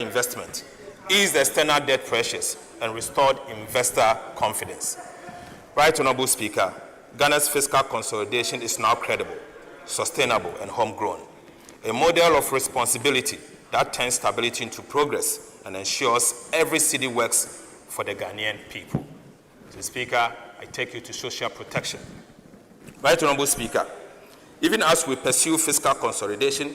investment, eased external debt pressures, and restored investor confidence. Right Honorable Speaker, Ghana's fiscal consolidation is now credible, sustainable, and homegrown, a model of responsibility that turns stability into progress and ensures every city works for the Ghanaian people. Mr. Speaker, I take you to social protection. Right Honorable Speaker, even as we pursue fiscal consolidation,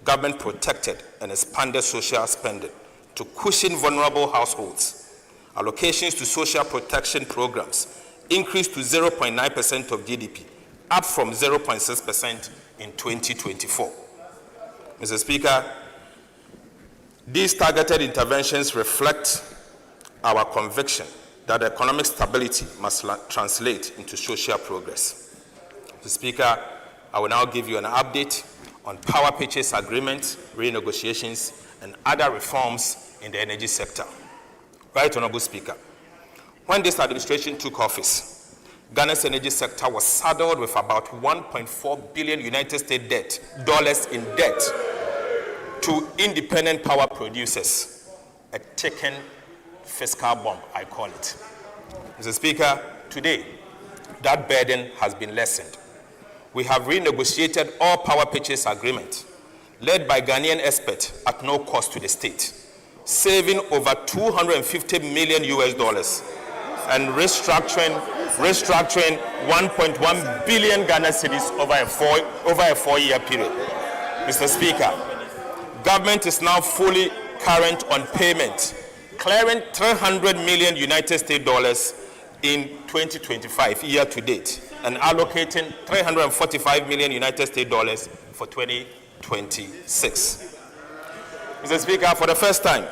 government protected and expanded social spending to cushion vulnerable households. Allocations to social protection programs increased to 0.9% of GDP, up from 0.6% in 2024. Mr. Speaker, these targeted interventions reflect our conviction that economic stability must translate into social progress. Mr. Speaker, I will now give you an update on power purchase agreement, renegotiations, and other reforms in the energy sector. Right Honorable Speaker, when this administration took office, Ghana's energy sector was saddled with about $1.4 billion United States dollars in debt to independent power producers, a ticking fiscal bomb, I call it. Mr. Speaker, today, that burden has been lessened. We have renegotiated all power purchase agreements, led by Ghanaian experts at no cost to the state, saving over $250 million and restructuring 1.1 billion Ghana cedis over a four-year period. Mr. Speaker, government is now fully current on payment, clearing $300 million United States dollars in 2025 year to date, and allocating $345 million United States dollars for 2026. Mr. Speaker, for the first time,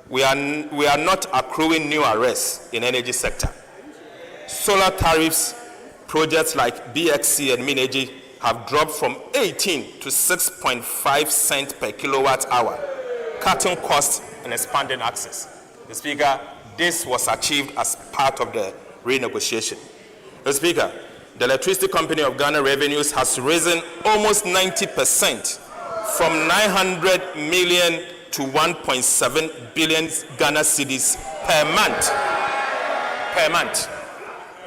we are not accruing new arrests in energy sector. Solar tariffs, projects like BXC and Mineji have dropped from 18 to 6.5 cents per kilowatt hour, cutting costs and expanding access. Mr. Speaker, this was achieved as part of the renegotiation. Mr. Speaker, the Electricity Company of Ghana revenues has risen almost 90% from 900 million to 1.7 billion Ghana cedis per month,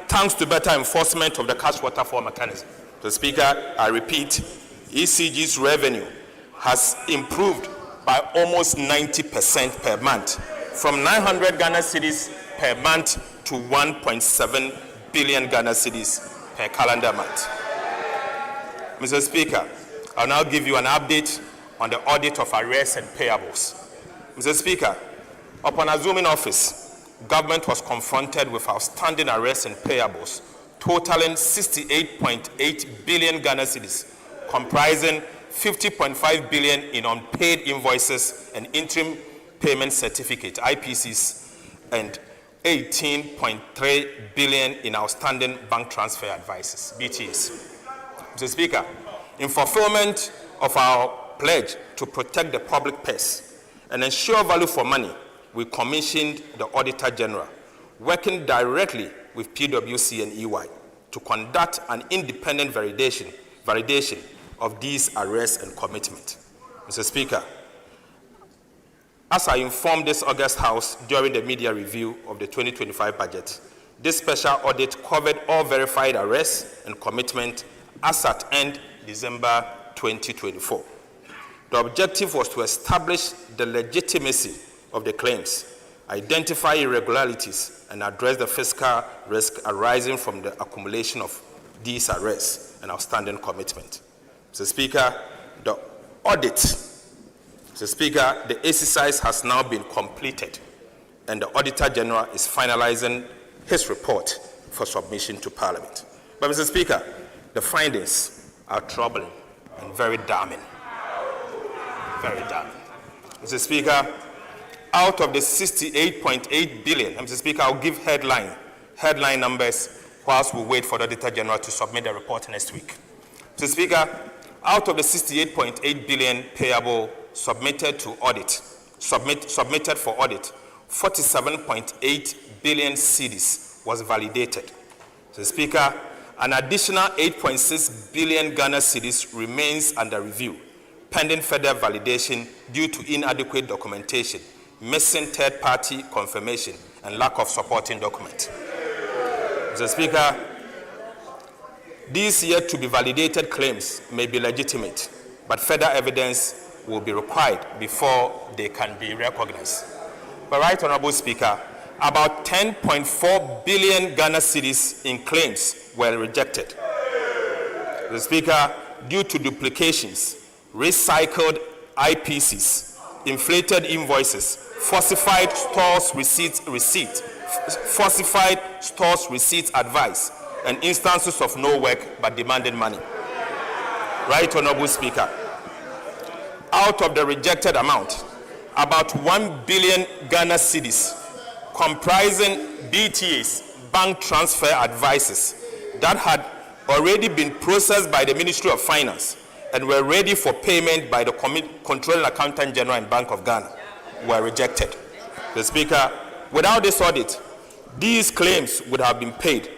thanks to better enforcement of the cash waterfall mechanism. Mr. Speaker, I repeat, ECG's revenue has improved by almost 90% per month, from 900 Ghana cedis per month to 1.7 billion Ghana cedis per calendar month. Mr. Speaker, I'll now give you an update on the audit of arrears and payables. Mr. Speaker, upon assuming office, government was confronted with outstanding arrears and payables totaling 68.8 billion Ghana cedis, comprising 50.5 billion in unpaid invoices and interim payment certificate, IPCs, and 18.3 billion in outstanding bank transfer advices, BTs. Mr. Speaker, in fulfillment of our pledge to protect the public purse and ensure value for money, we commissioned the Auditor General, working directly with PwC and EY, to conduct an independent validation of these arrests and commitment. Mr. Speaker, as I informed this August House during the media review of the 2025 budget, this special audit covered all verified arrests and commitment as at end December 2024. The objective was to establish the legitimacy of the claims, identify irregularities, and address the fiscal risk arising from the accumulation of these arrests and outstanding commitment. Mr. Speaker, the exercise has now been completed, and the Auditor General is finalizing his report for submission to Parliament. But, Mr. Speaker, the findings are troubling and very damning. Very damning. Mr. Speaker, out of the 68.8 billion, Mr. Speaker, I'll give headline numbers whilst we wait for the Auditor General to submit the report next week. Mr. Speaker, out of the 68.8 billion payable submitted for audit, 47.8 billion cedis was validated. Mr. Speaker, an additional 8.6 billion Ghana cedis remains under review, pending further validation due to inadequate documentation, missing third-party confirmation, and lack of supporting document. Mr. Speaker, these yet to be validated claims may be legitimate, but further evidence will be required before they can be recognized. But Right Honorable Speaker, about 10.4 billion Ghana cedis in claims were rejected. The Speaker, due to duplications, recycled IPCs, inflated invoices, falsified stores receipts advice, and instances of no work but demanding money. Right Honorable Speaker, out of the rejected amount, about 1 billion Ghana cedis, comprising BTAs, bank transfer advices, that had already been processed by the Ministry of Finance and were ready for payment by the Controlling Accountant General and Bank of Ghana, were rejected. The Speaker, without this audit, these claims would have been paid,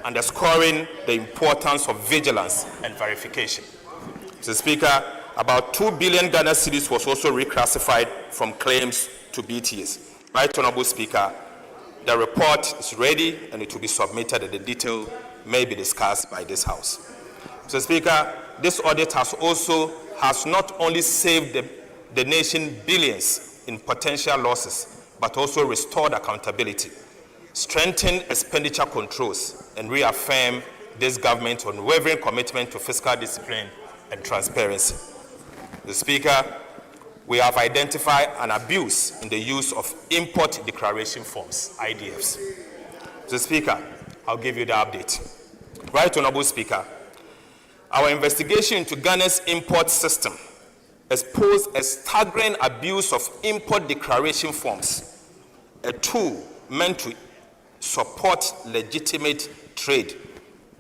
underscoring the importance of vigilance and verification. Mr. Speaker, about 2 billion Ghana cedis was also reclassified from claims to BTS. Right Honorable Speaker, the report is ready and it will be submitted and the detail may be discussed by this House. Mr. Speaker, this audit has not only saved the nation billions in potential losses, but also restored accountability, strengthened expenditure controls, and reaffirmed this government's unwavering commitment to fiscal discipline and transparency. The Speaker, we have identified an abuse in the use of import declaration forms, IDFs. The Speaker, I'll give you the update. Right Honorable Speaker, our investigation into Ghana's import system exposed a staggering abuse of import declaration forms, a tool meant to support legitimate trade,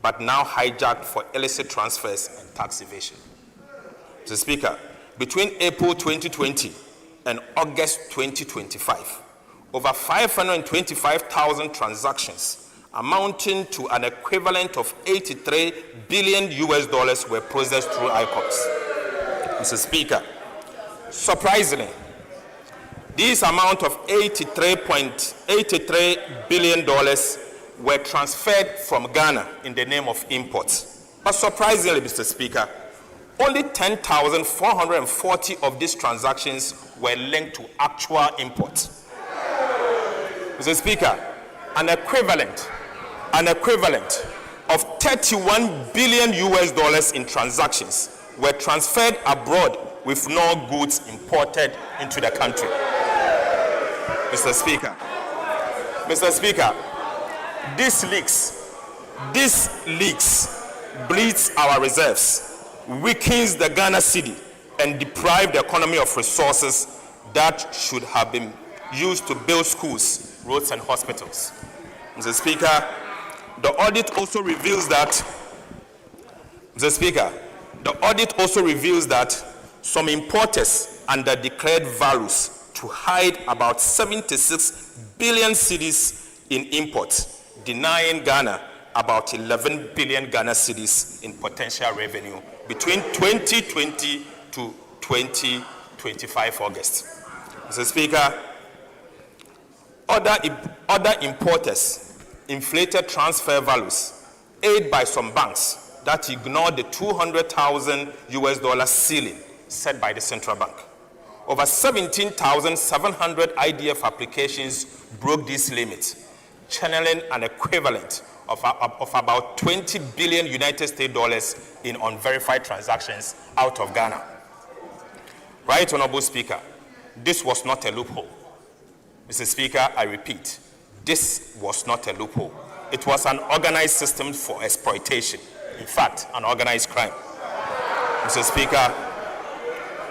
but now hijacked for illicit transfers and tax evasion. Mr. Speaker, between April 2020 and August 2025, over 525,000 transactions amounting to an equivalent of $83 billion were processed through ICOPS. Mr. Speaker, surprisingly, this amount of $83 billion were transferred from Ghana in the name of imports. But surprisingly, Mr. Speaker, only 10,440 of these transactions were linked to actual imports. Mr. Speaker, an equivalent of $31 billion in transactions were transferred abroad with no goods imported into the country. Mr. Speaker, this leaks bleeds our reserves, weakens the Ghana cedi, and deprive the economy of resources that should have been used to build schools, roads, and hospitals. Mr. Speaker, the audit also reveals that some importers under-declared values to hide about 76 billion cedis in imports, denying Ghana about 11 billion Ghana cedis in potential revenue between 2020 to 2025 August. Mr. Speaker, other importers inflated transfer values, aided by some banks that ignored the $200,000 ceiling set by the central bank. Over 17,700 IDF applications broke this limit, channeling an equivalent of about $20 billion United States dollars in unverified transactions out of Ghana. Right Honorable Speaker, this was not a loophole. Mr. Speaker, I repeat, this was not a loophole. It was an organized system for exploitation. In fact, an organized crime. Mr. Speaker,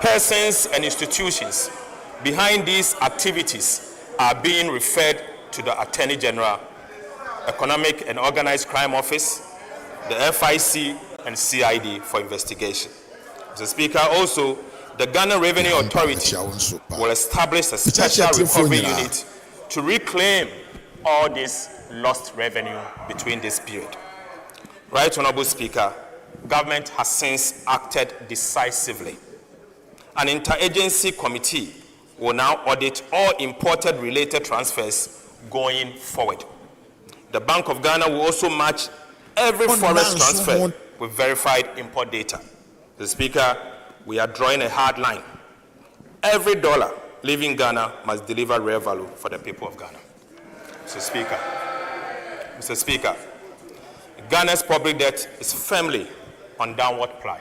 persons and institutions behind these activities are being referred to the Attorney General, Economic and Organized Crime Office, the FIC, and CID for investigation. Mr. Speaker, also, the Ghana Revenue Authority will establish a special recovery unit to reclaim all this lost revenue between this period. Right Honorable Speaker, government has since acted decisively An interagency committee will now audit all imported related transfers going forward. The Bank of Ghana will also match every forex transfer with verified import data. The Speaker, we are drawing a hard line. Every dollar leaving Ghana must deliver real value for the people of Ghana. Mr. Speaker, Ghana's public debt is firmly on downward path.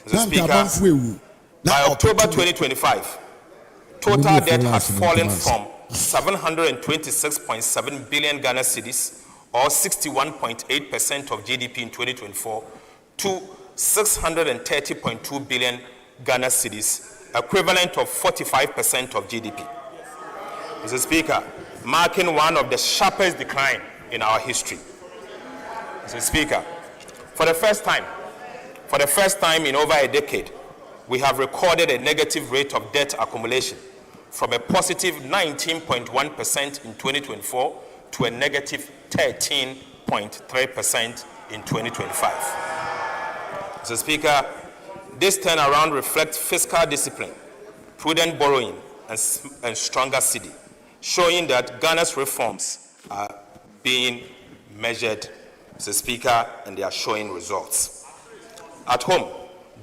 Mr. Speaker, by October 2025, total debt has fallen from 726.7 billion Ghana cedis, or 61.8% of GDP in 2024, to 630.2 billion Ghana cedis, equivalent of 45% of GDP. Mr. Speaker, marking one of the sharpest decline in our history. Mr. Speaker, for the first time in over a decade, we have recorded a negative rate of debt accumulation from a positive 19.1% in 2024 to a negative 13.3% in 2025. Mr. Speaker, this turnaround reflects fiscal discipline, prudent borrowing, and stronger cedi, showing that Ghana's reforms are being measured, Mr. Speaker, and they are showing results. At home,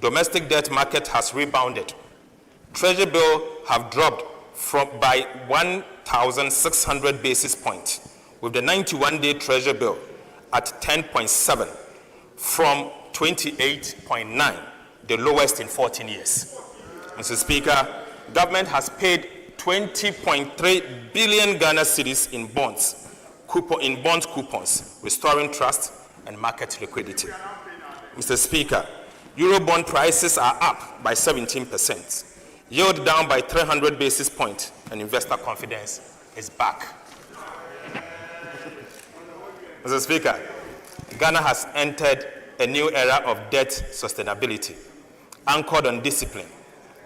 domestic debt market has rebounded. Treasury bills have dropped by 1,600 basis points, with the 91-day Treasury bill at 10.7 from 28.9, the lowest in 14 years. Mr. Speaker, government has paid 20.3 billion Ghana cedis in bond coupons, restoring trust and market liquidity. Mr. Speaker, Eurobond prices are up by 17%, yield down by 300 basis points, and investor confidence is back. Mr. Speaker, Ghana has entered a new era of debt sustainability, anchored on discipline,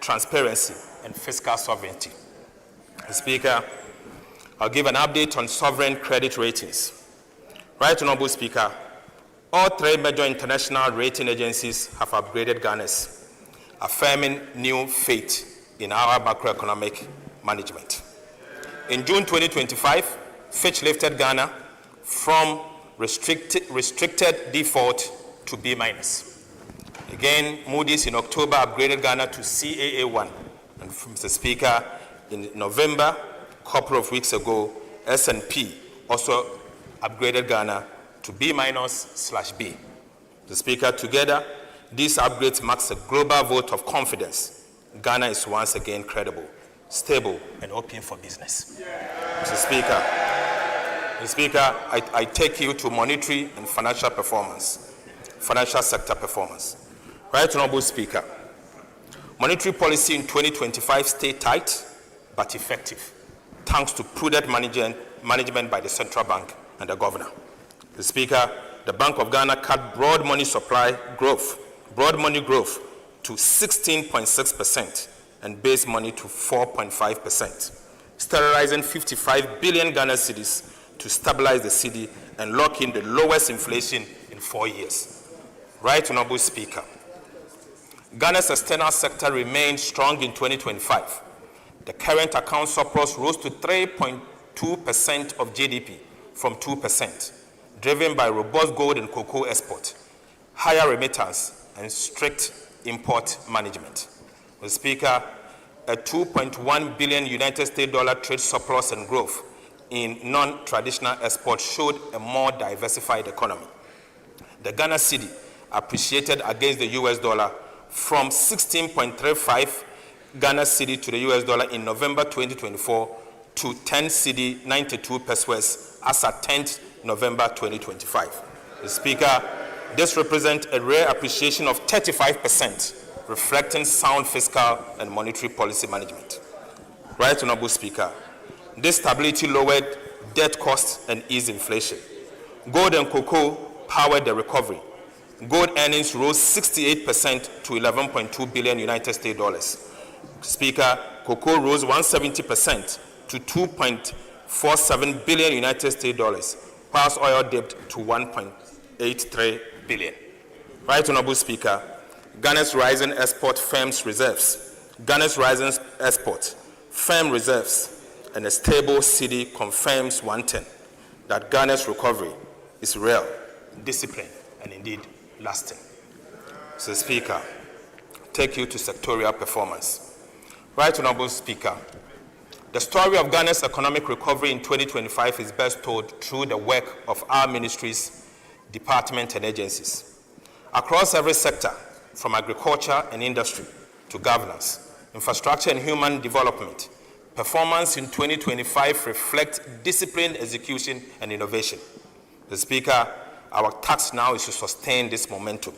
transparency, and fiscal sovereignty. Mr. Speaker, I'll give an update on sovereign credit ratings. Right Honorable Speaker, all three major international rating agencies have upgraded Ghana's, affirming new faith in our macroeconomic management. In June 2025, Fitch lifted Ghana from restricted default to B-. Again, Moody's in October upgraded Ghana to CAA1. And Mr. Speaker, in November, a couple of weeks ago, S&P also upgraded Ghana to B-/B. The Speaker, together, these upgrades marks a global vote of confidence. Ghana is once again credible, stable, and open for business. Mr. Speaker, I take you to monetary and financial sector performance. Right Honorable Speaker, monetary policy in 2025 stayed tight but effective, thanks to prudent management by the central bank and the governor. The Speaker, the Bank of Ghana cut broad money growth to 16.6% and base money to 4.5%, sterilizing 55 billion Ghana cedis to stabilize the cedi and lock in the lowest inflation in 4 years. Right Honorable Speaker, Ghana's external sector remained strong in 2025. The current account surplus rose to 3.2% of GDP from 2%, driven by robust gold and cocoa export, higher remittance, and strict import management. Mr. Speaker, a $2.1 billion United States dollar trade surplus and growth in non-traditional exports showed a more diversified economy. The Ghana cedi appreciated against the US dollar from 16.35 Ghana cedi to the US dollar in November 2024 to 10 cedi 92 pesos as at 10th November 2025. The Speaker, this represents a rare appreciation of 35%, reflecting sound fiscal and monetary policy management. Right Honorable Speaker, this stability lowered debt costs and eased inflation. Gold and cocoa powered the recovery. Gold earnings rose 68% to 11.2 billion United States dollars. Speaker, cocoa rose 170% to 2.47 billion United States dollars, whilst oil dipped to 1.83 billion. Right Honorable Speaker, Ghana's rising export firms reserves, Ghana's rising export firm reserves, and a stable cedi confirms one thing, that Ghana's recovery is real, disciplined, and indeed lasting. Mr. Speaker, take you to sectorial performance. Right Honorable Speaker, the story of Ghana's economic recovery in 2025 is best told through the work of our ministries, departments, and agencies. Across every sector, from agriculture and industry to governance, infrastructure and human development, performance in 2025 reflects disciplined execution and innovation. Mr. Speaker, our task now is to sustain this momentum.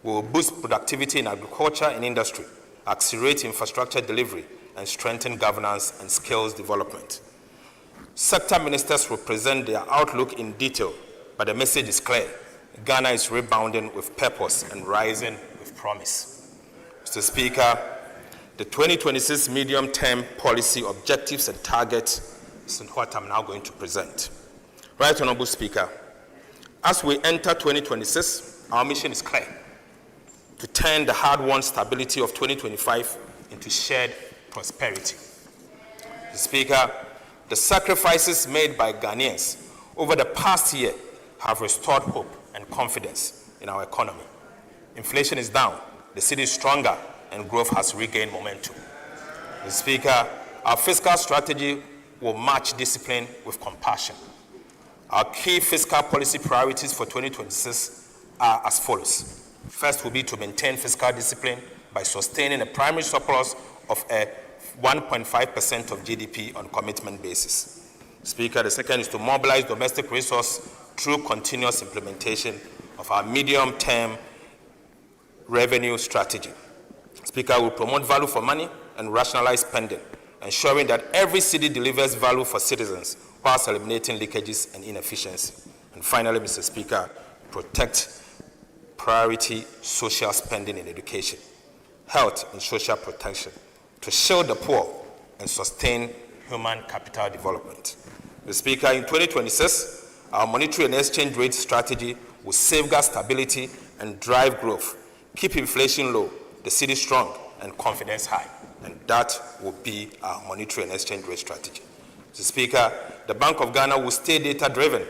We will boost productivity in agriculture and industry, accelerate infrastructure delivery, and strengthen governance and skills development. Sector ministers will present their outlook in detail, but the message is clear. Ghana is rebounding with purpose and rising with promise. Mr. Speaker, the 2026 medium-term policy objectives and targets is what I'm now going to present. Right Honorable Speaker, as we enter 2026, our mission is clear: to turn the hard-won stability of 2025 into shared prosperity. Mr. Speaker, the sacrifices made by Ghanaians over the past year have restored hope and confidence in our economy. Inflation is down, the city is stronger, and growth has regained momentum. Mr. Speaker, our fiscal strategy will match discipline with compassion. Our key fiscal policy priorities for 2026 are as follows. First will be to maintain fiscal discipline by sustaining a primary surplus of 1.5% of GDP on commitment basis. Speaker, the second is to mobilize domestic resources through continuous implementation of our medium-term revenue strategy. Speaker, will promote value for money and rationalize spending, ensuring that every cedi delivers value for citizens whilst eliminating leakages and inefficiency. And finally, Mr. Speaker, protect priority social spending in education, health and social protection, to shield the poor and sustain human capital development. Mr. Speaker, in 2026, our monetary and exchange rate strategy will safeguard stability and drive growth, keep inflation low, the city strong, and confidence high. And that will be our monetary and exchange rate strategy. Mr. Speaker, the Bank of Ghana will stay data-driven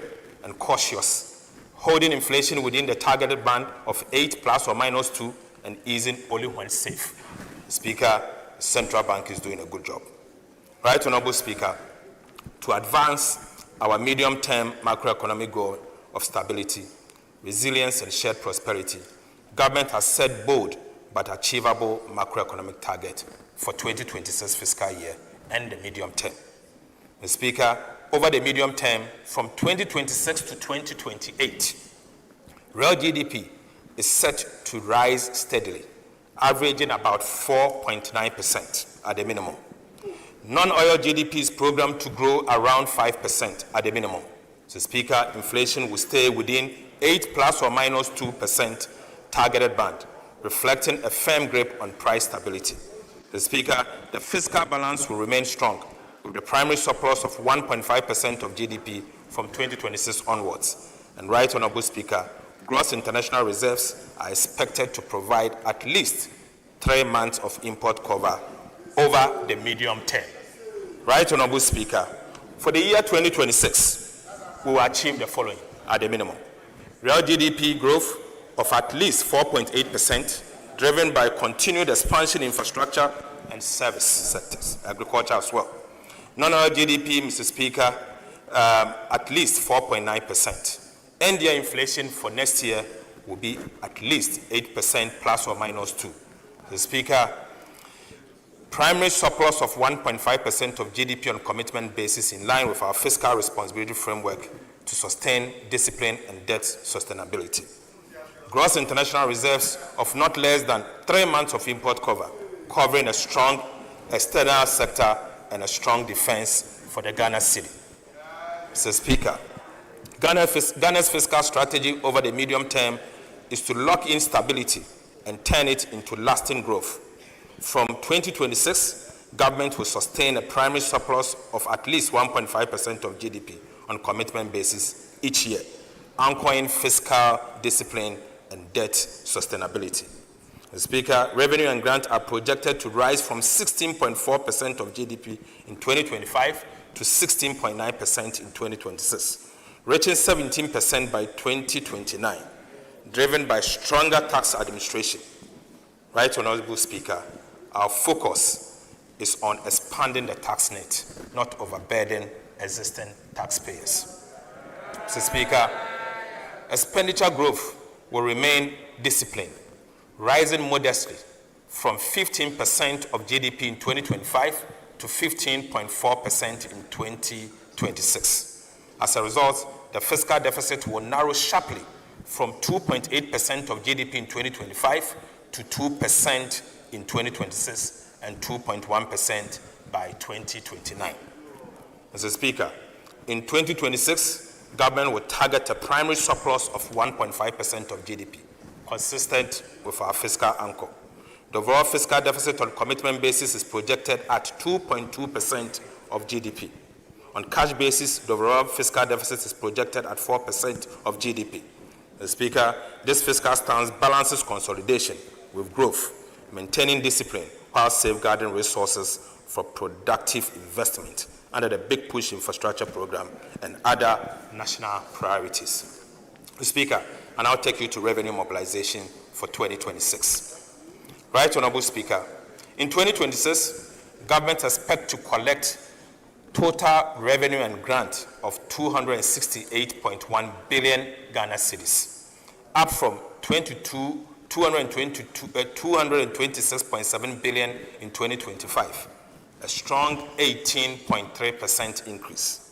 and cautious, holding inflation within the targeted band of 8 ± 2 and easing only when safe. Speaker, the central bank is doing a good job. Right Honorable Speaker, to advance our medium-term macroeconomic goal of stability, resilience, and shared prosperity, government has set bold but achievable macroeconomic target for 2026 fiscal year and the medium term. Mr. Speaker, over the medium term, from 2026 to 2028, real GDP is set to rise steadily, averaging about 4.9% at the minimum. Non-oil GDP is programmed to grow around 5% at the minimum. So, Speaker, inflation will stay within 8 ± 2% targeted band, reflecting a firm grip on price stability. The Speaker, the fiscal balance will remain strong, with the primary surplus of 1.5% of GDP from 2026 onwards. And Right Honorable Speaker, gross international reserves are expected to provide at least 3 months of import cover over the medium term. Right Honorable Speaker, for the year 2026, we will achieve the following at the minimum: real GDP growth of at least 4.8%, driven by continued expansion in infrastructure and service sectors, agriculture as well. Non-oil GDP, Mr. Speaker, at least 4.9%. NDI inflation for next year will be at least 8% ± 2. Mr. Speaker, primary surplus of 1.5% of GDP on commitment basis in line with our fiscal responsibility framework to sustain discipline and debt sustainability. Gross international reserves of not less than 3 months of import cover, covering a strong external sector and a strong defense for the Ghana city. Mr. Speaker, Ghana's fiscal strategy over the medium term is to lock in stability and turn it into lasting growth. From 2026, government will sustain a primary surplus of at least 1.5% of GDP on commitment basis each year, anchoring fiscal discipline and debt sustainability. Mr. Speaker, revenue and grant are projected to rise from 16.4% of GDP in 2025 to 16.9% in 2026, reaching 17% by 2029, driven by stronger tax administration. Right, Honorable Speaker, our focus is on expanding the tax net, not overburden existing taxpayers. Mr. Speaker, expenditure growth will remain disciplined, rising modestly from 15% of GDP in 2025 to 15.4% in 2026. As a result, the fiscal deficit will narrow sharply from 2.8% of GDP in 2025 to 2% in 2026 and 2.1% by 2029. Mr. Speaker, in 2026, government will target a primary surplus of 1.5% of GDP, consistent with our fiscal anchor. The overall fiscal deficit on commitment basis is projected at 2.2% of GDP. On cash basis, the overall fiscal deficit is projected at 4% of GDP. Mr. Speaker, this fiscal stance balances consolidation with growth, maintaining discipline while safeguarding resources for productive investment under the Big Push Infrastructure Program and other national priorities. Mr. Speaker, I now take you to revenue mobilization for 2026. Right, Honorable Speaker, in 2026, government expects to collect total revenue and grant of 268.1 billion Ghana cedis, up from 226.7 billion in 2025. A strong 18.3% increase.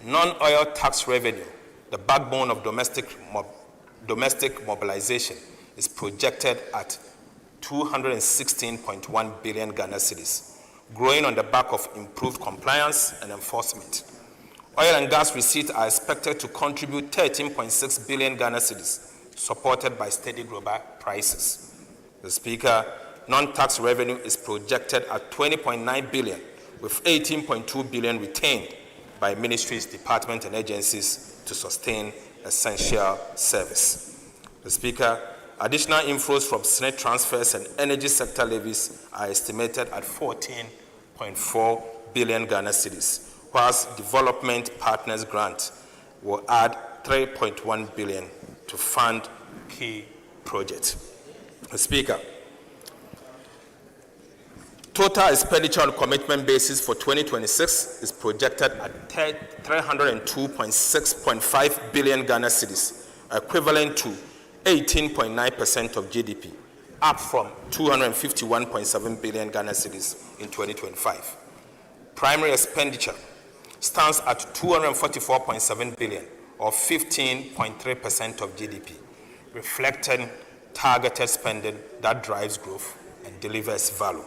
Non-oil tax revenue, the backbone of domestic mobilization, is projected at 216.1 billion Ghana cedis, growing on the back of improved compliance and enforcement. Oil and gas receipts are expected to contribute 13.6 billion Ghana cedis, supported by steady global prices. The Speaker, non-tax revenue is projected at 20.9 billion, with 18.2 billion retained by ministries, departments, and agencies to sustain essential service. The Speaker, additional inflows from Senate transfers and energy sector levies are estimated at 14.4 billion Ghana cedis, whilst development partners grant will add 3.1 billion to fund key projects. The Speaker, total expenditure on commitment basis for 2026 is projected at 302.6.5 billion Ghana cedis, equivalent to 18.9% of GDP, up from 251.7 billion Ghana cedis in 2025. Primary expenditure stands at 244.7 billion, or 15.3% of GDP, reflecting targeted spending that drives growth and delivers value.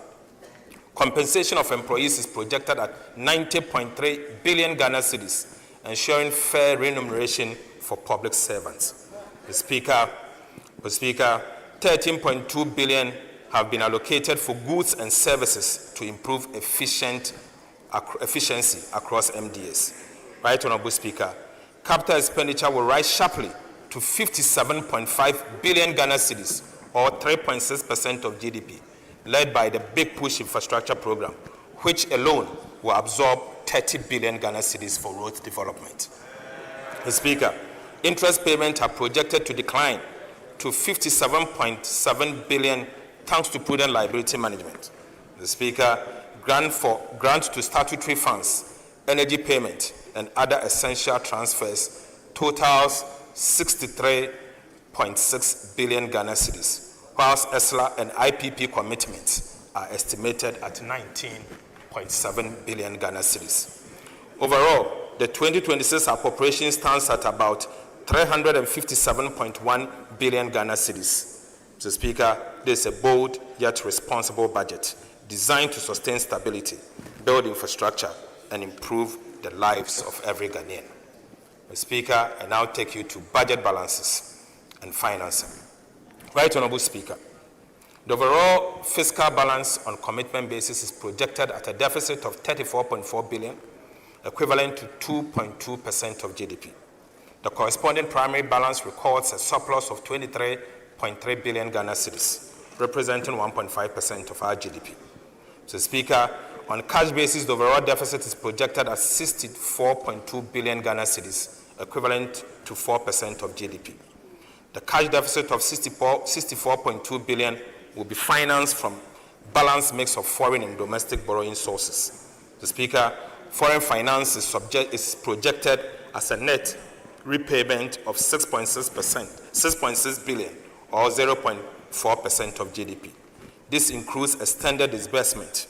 Compensation of employees is projected at 90.3 billion Ghana cedis, ensuring fair remuneration for public servants. The Speaker, 13.2 billion have been allocated for goods and services to improve efficiency across MDAs. Right, Honorable Speaker, capital expenditure will rise sharply to 57.5 billion Ghana cedis, or 3.6% of GDP, led by the Big Push Infrastructure Program, which alone will absorb 30 billion Ghana cedis for road development. The Speaker, interest payments are projected to decline to 57.7 billion thanks to prudent liability management. The Speaker, grant to statutory funds, energy payment, and other essential transfers totals 63.6 billion Ghana cedis, whilst ESLA and IPP commitments are estimated at 19.7 billion Ghana cedis. Overall, the 2026 appropriation stands at about 357.1 billion Ghana cedis. Mr. Speaker, this is a bold yet responsible budget designed to sustain stability, build infrastructure, and improve the lives of every Ghanaian. Mr. Speaker, I now take you to budget balances and financing. Right, Honorable Speaker, the overall fiscal balance on commitment basis is projected at a deficit of 34.4 billion, equivalent to 2.2% of GDP. The corresponding primary balance records a surplus of 23.3 billion Ghana cedis, representing 1.5% of our GDP. Mr. Speaker, on a cash basis, the overall deficit is projected at 64.2 billion Ghana cedis, equivalent to 4% of GDP. The cash deficit of 64.2 billion will be financed from balanced mix of foreign and domestic borrowing sources. Mr. Speaker, foreign finance is projected as a net repayment of 6.6 billion, or 0.4% of GDP. This includes expected disbursement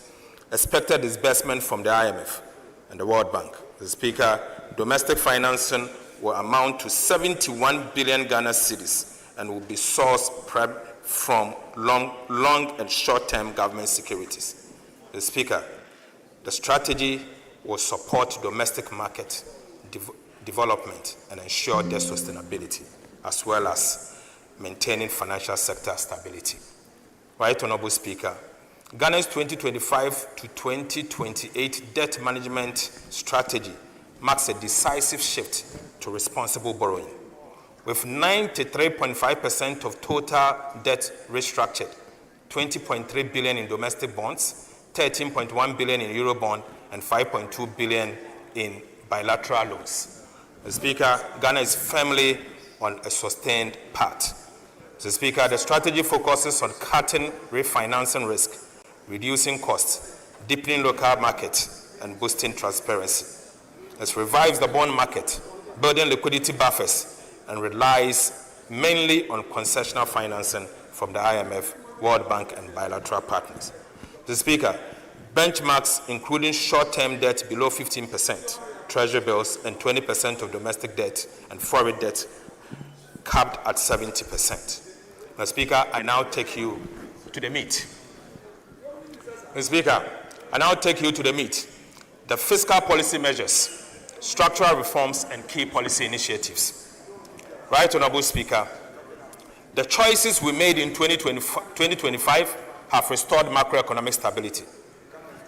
from the IMF and the World Bank. Mr. Speaker, domestic financing will amount to 71 billion Ghana cedis and will be sourced from long and short-term government securities. Mr. Speaker, the strategy will support domestic market development and ensure their sustainability, as well as maintaining financial sector stability. Right Honorable Speaker, Ghana's 2025 to 2028 debt management strategy marks a decisive shift to responsible borrowing. With 93.5% of total debt restructured, 20.3 billion in domestic bonds, 13.1 billion in Eurobond, and 5.2 billion in bilateral loans. Mr. Speaker, Ghana is firmly on a sustained path. Mr. Speaker, the strategy focuses on cutting refinancing risk, reducing costs, deepening local markets, and boosting transparency. It revives the bond market, building liquidity buffers, and relies mainly on concessional financing from the IMF, World Bank, and bilateral partners. Mr. Speaker, benchmarks including short-term debt below 15%, treasury bills, and 20% of domestic debt and foreign debt capped at 70%. Mr. Speaker, I now take you to the meat. Mr. Speaker, I now take you to the meat. The fiscal policy measures, structural reforms, and key policy initiatives. Right Honorable Speaker, the choices we made in 2025 have restored macroeconomic stability,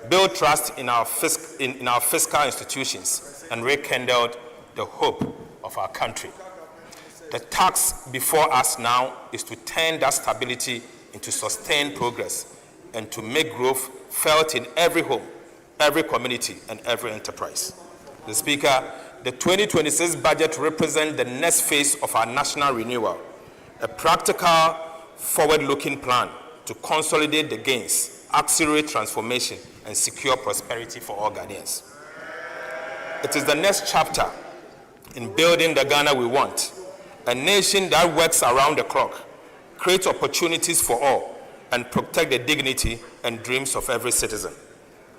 built trust in our fiscal institutions, and rekindled the hope of our country. The task before us now is to turn that stability into sustained progress and to make growth felt in every home, every community, and every enterprise. Mr. Speaker, the 2026 budget represents the next phase of our national renewal, a practical, forward-looking plan to consolidate the gains, accelerate transformation, and secure prosperity for all Ghanaians. It is the next chapter in building the Ghana we want, a nation that works around the clock, creates opportunities for all, and protect the dignity and dreams of every citizen.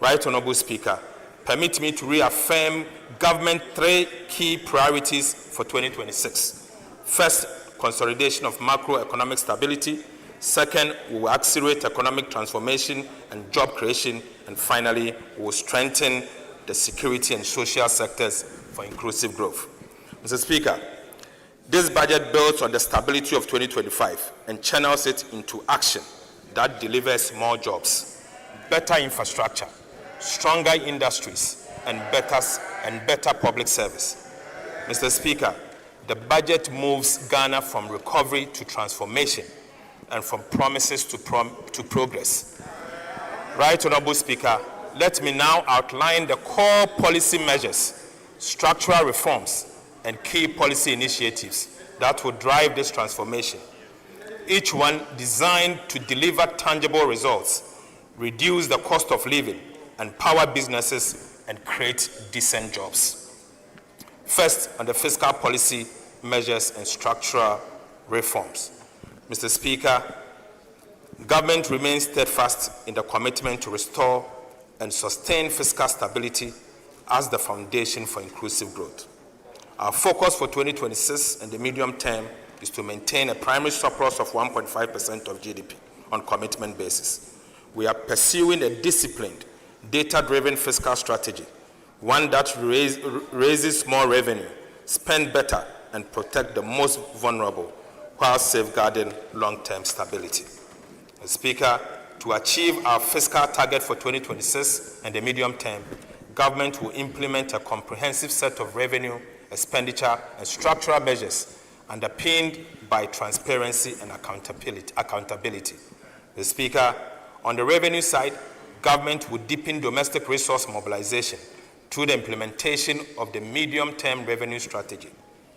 Right Honorable Speaker, permit me to reaffirm government 3 key priorities for 2026. First, consolidation of macroeconomic stability. Second, we will accelerate economic transformation and job creation. And finally, we will strengthen the security and social sectors for inclusive growth. Mr. Speaker, this budget builds on the stability of 2025 and channels it into action that delivers more jobs, better infrastructure, stronger industries, and better public service. Mr. Speaker, the budget moves Ghana from recovery to transformation and from promises to progress. Right Honorable Speaker, let me now outline the core policy measures, structural reforms, and key policy initiatives that will drive this transformation, each one designed to deliver tangible results, reduce the cost of living, empower businesses, and create decent jobs. First, on the fiscal policy measures and structural reforms. Mr. Speaker, government remains steadfast in the commitment to restore and sustain fiscal stability as the foundation for inclusive growth. Our focus for 2026 and the medium term is to maintain a primary surplus of 1.5% of GDP on commitment basis. We are pursuing a disciplined, data-driven fiscal strategy, one that raises more revenue, spend better, and protect the most vulnerable while safeguarding long-term stability. Mr. Speaker, to achieve our fiscal target for 2026 and the medium term, government will implement a comprehensive set of revenue, expenditure, and structural measures underpinned by transparency and accountability. Mr. Speaker, on the revenue side, government would deepen domestic resource mobilization through the implementation of the medium-term revenue strategy.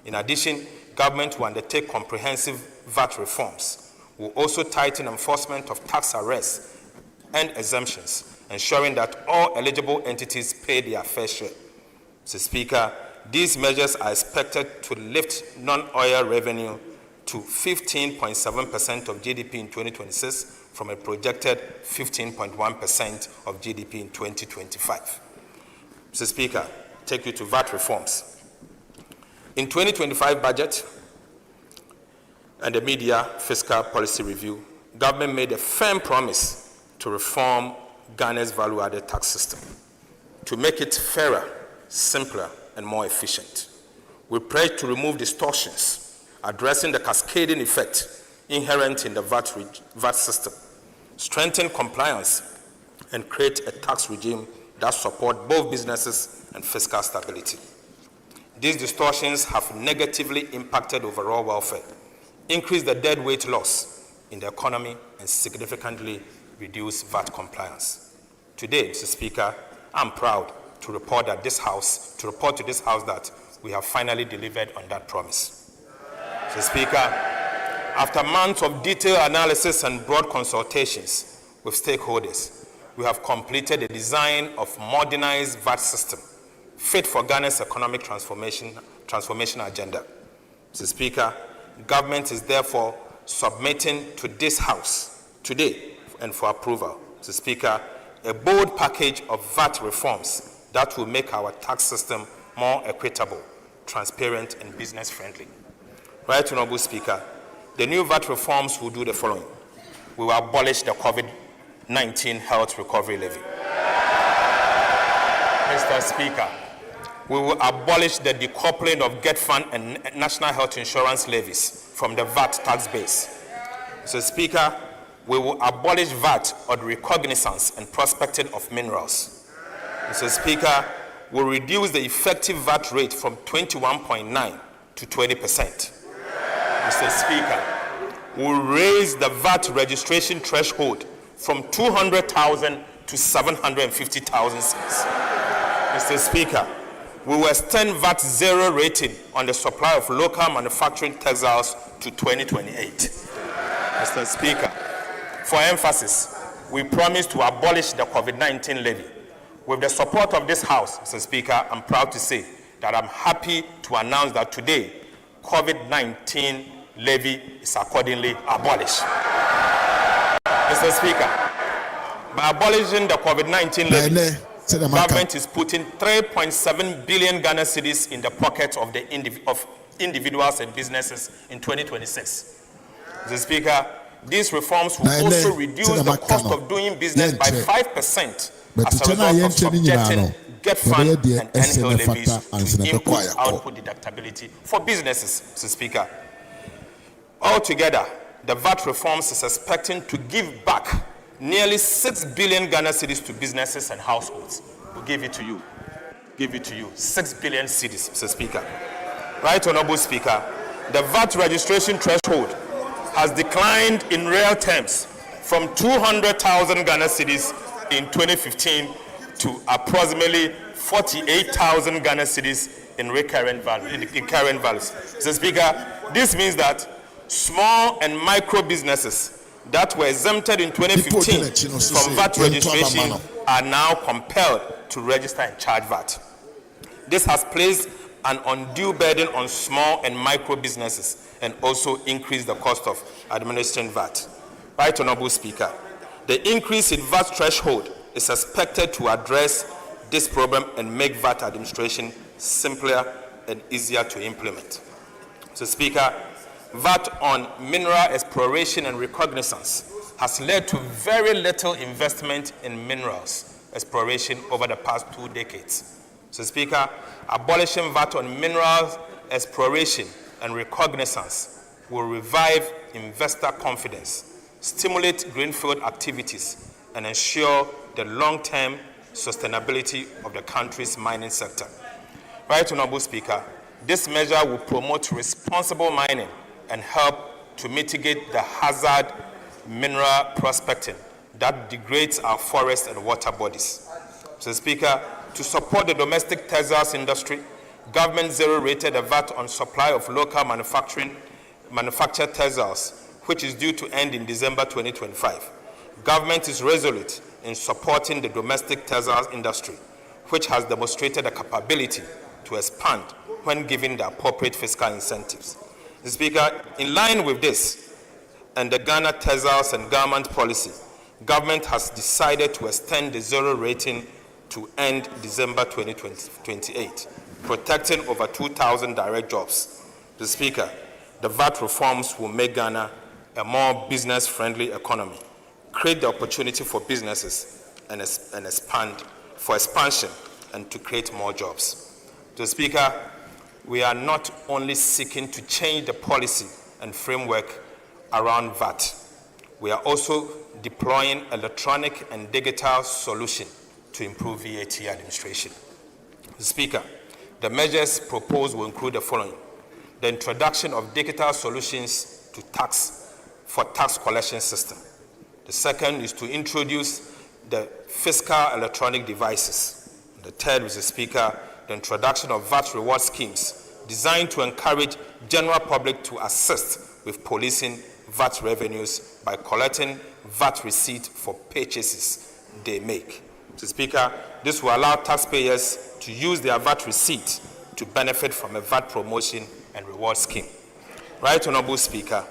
In addition, government will undertake comprehensive VAT reforms. Will also tighten enforcement of tax arrests and exemptions, ensuring that all eligible entities pay their fair share. Mr. Speaker, these measures are expected to lift non-oil revenue to 15.7% of GDP in 2026 from a projected 15.1% of GDP in 2025. Mr. Speaker, take you to VAT reforms. In 2025 budget and the media fiscal policy review, government made a firm promise to reform Ghana's value-added tax system to make it fairer, simpler, and more efficient. We pledge to remove distortions, addressing the cascading effect inherent in the VAT system, strengthen compliance, and create a tax regime that supports both businesses and fiscal stability. These distortions have negatively impacted overall welfare, increased the deadweight loss in the economy, and significantly reduced VAT compliance. Today, Mr. Speaker, I'm proud to report to this House that we have finally delivered on that promise. Mr. Speaker, after months of detailed analysis and broad consultations with stakeholders, we have completed the design of modernized VAT system fit for Ghana's economic transformation agenda. Mr. Speaker, government is therefore submitting to this House today and for approval, Mr. Speaker, a bold package of VAT reforms that will make our tax system more equitable, transparent, and business-friendly. Right Honorable Speaker, the new VAT reforms will do the following. We will abolish the COVID-19 health recovery levy. Mr. Speaker, we will abolish the decoupling of Get Fund and National Health Insurance levies from the VAT tax base. Mr. Speaker, we will abolish VAT on the recognizance and prospecting of minerals. Mr. Speaker, we will reduce the effective VAT rate from 21.9% to 20%. Mr. Speaker, we will raise the VAT registration threshold from 200,000 to 750,000 cedis. Mr. Speaker, we will extend VAT zero rating on the supply of local manufacturing textiles to 2028. Mr. Speaker, for emphasis, we promise to abolish the COVID-19 levy. With the support of this House, Mr. Speaker, I'm proud to say that I'm happy to announce that today, COVID-19 levy is accordingly abolished. Mr. Speaker, by abolishing the COVID-19 levy, government is putting 3.7 billion Ghana cedis in the pockets of the individuals and businesses in 2026, Mr. Speaker, these reforms will also reduce the cost of doing business by 5% as a result of subjecting Get Fund and NHIL levies to input-output deductibility for businesses, Mr. Speaker. Altogether, the VAT reforms is expecting to give back nearly 6 billion Ghana cedis to businesses and households. We'll give it to you. 6 billion cedis, Mr. Speaker. Right Honorable Speaker, the VAT registration threshold has declined in real terms from 200,000 Ghana cedis in 2015 to approximately 48,000 Ghana cedis in current values. Mr. Speaker, this means that small and micro businesses that were exempted in 2015 from VAT registration are now compelled to register and charge VAT. This has placed an undue burden on small and micro businesses and also increased the cost of administering VAT. Right Honorable Speaker, the increase in VAT threshold is expected to address this problem and make VAT administration simpler and easier to implement. So, Speaker, VAT on mineral exploration and reconnaissance has led to very little investment in minerals exploration over the past 2 decades. So, Speaker, abolishing VAT on minerals exploration and reconnaissance will revive investor confidence, stimulate greenfield activities, and ensure the long-term sustainability of the country's mining sector. Right Honorable Speaker, this measure will promote responsible mining and help to mitigate the hazard mineral prospecting that degrades our forests and water bodies. Mr. Speaker, to support the domestic textiles industry, government zero-rated a VAT on supply of local manufactured textiles, which is due to end in December 2025. Government is resolute in supporting the domestic textiles industry, which has demonstrated a capability to expand when given the appropriate fiscal incentives. Mr. Speaker, in line with this and the Ghana Textiles and Garment Policy, government has decided to extend the zero rating to end December 2028, protecting over 2,000 direct jobs. Mr. Speaker, the VAT reforms will make Ghana a more business-friendly economy, create the opportunity for businesses and expansion, and to create more jobs. Mr. Speaker, we are not only seeking to change the policy and framework around VAT, we are also deploying electronic and digital solutions to improve VAT administration. Mr. Speaker, the measures proposed will include the following: the introduction of digital solutions to tax collection system. The second is to introduce the fiscal electronic devices. The third, Mr. Speaker, the introduction of VAT reward schemes designed to encourage general public to assist with policing VAT revenues by collecting VAT receipt for purchases they make. Mr. Speaker, this will allow taxpayers to use their VAT receipt to benefit from a VAT promotion and reward scheme. Right Honorable Speaker,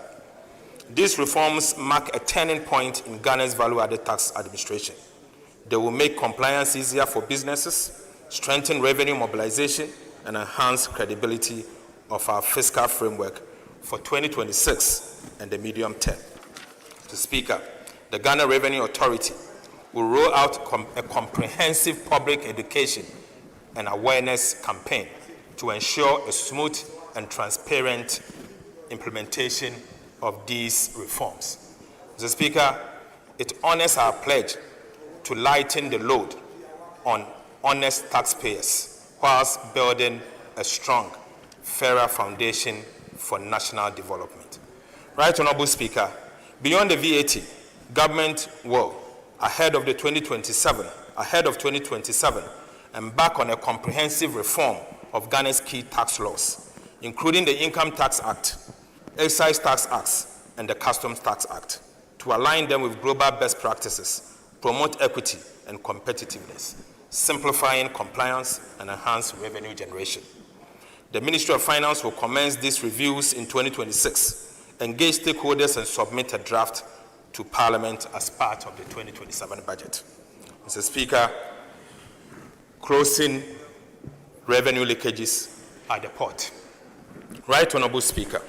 these reforms mark a turning point in Ghana's value-added tax administration. They will make compliance easier for businesses, strengthen revenue mobilization, and enhance credibility of our fiscal framework for 2026 and the medium term. Mr. Speaker, the Ghana Revenue Authority will roll out a comprehensive public education and awareness campaign to ensure a smooth and transparent implementation of these reforms. Mr. Speaker, it honors our pledge to lighten the load on honest taxpayers whilst building a strong, fairer foundation for national development. Right Honorable Speaker, beyond the VAT, government will, ahead of 2027, embark on a comprehensive reform of Ghana's key tax laws, including the Income Tax Act, Excise Tax Acts, and the Customs Tax Act, to align them with global best practices, promote equity and competitiveness, simplifying compliance and enhance revenue generation. The Ministry of Finance will commence these reviews in 2026, engage stakeholders, and submit a draft to Parliament as part of the 2027 budget. Mr. Speaker, closing revenue leakages at the port. Right Honorable Speaker,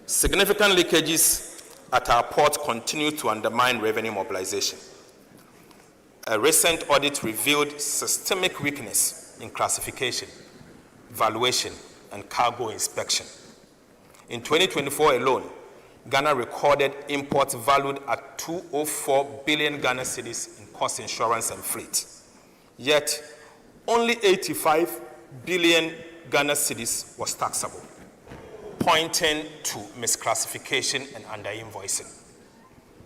significant leakages at our port continue to undermine revenue mobilization. A recent audit revealed systemic weakness in classification, valuation, and cargo inspection. In 2024 alone, Ghana recorded imports valued at 204 billion Ghana cedis in cost insurance and fleet. Yet, only 85 billion Ghana cedis was taxable, pointing to misclassification and underinvoicing.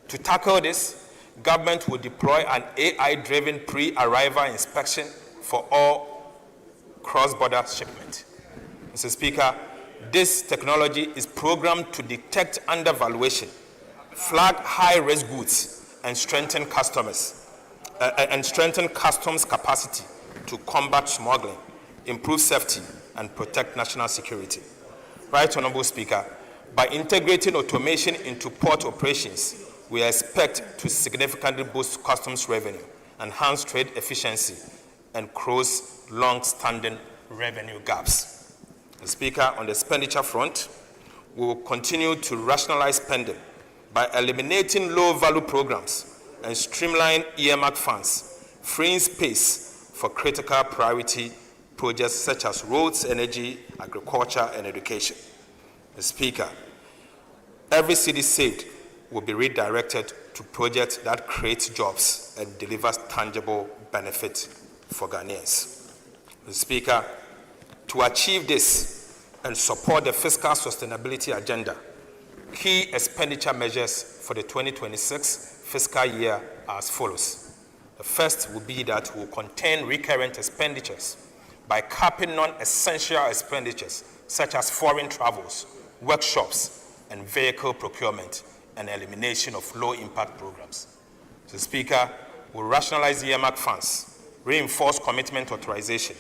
To tackle this, government will deploy an AI-driven pre-arrival inspection for all cross-border shipment. Mr. Speaker, this technology is programmed to detect undervaluation, flag high-risk goods, and strengthen customs capacity to combat smuggling, improve safety, and protect national security. Right Honorable Speaker, by integrating automation into port operations, we expect to significantly boost customs revenue, enhance trade efficiency, and close long-standing revenue gaps. Mr. Speaker, on the expenditure front, we will continue to rationalize spending by eliminating low-value programs and streamline earmark funds, freeing space for critical priority projects such as roads, energy, agriculture, and education. Mr. Speaker, every cedi saved will be redirected to projects that create jobs and delivers tangible benefit for Ghanaians. Mr. Speaker, to achieve this and support the fiscal sustainability agenda, Key expenditure measures for the 2026 fiscal year are as follows. The first will be that we will contain recurrent expenditures by capping non-essential expenditures such as foreign travels, workshops, and vehicle procurement, and elimination of low-impact programs. The Speaker will rationalize the earmark funds, reinforce commitment authorization,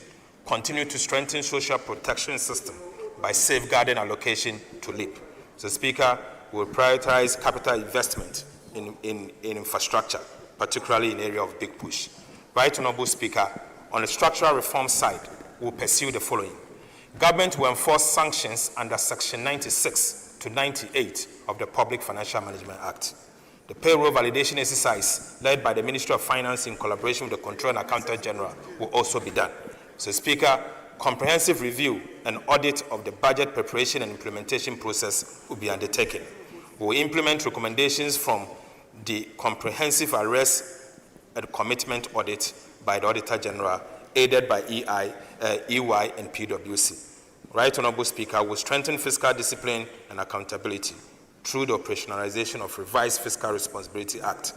continue to strengthen social protection system by safeguarding allocation to LEAP. The Speaker will prioritize capital investment in infrastructure, particularly in the area of big push. Right Honourable Speaker, on the structural reform side, we'll pursue the following. Government will enforce sanctions under Section 96 to 98 of the Public Financial Management Act. The payroll validation exercise led by the Ministry of Finance in collaboration with the Controller and Accountant General will also be done. So, Speaker, comprehensive review and audit of the budget preparation and implementation process will be undertaken. We will implement recommendations from the comprehensive arrest and commitment audit by the Auditor General, aided by EY and PwC. Right Honourable Speaker, will strengthen fiscal discipline and accountability through the operationalization of Revised Fiscal Responsibility Act.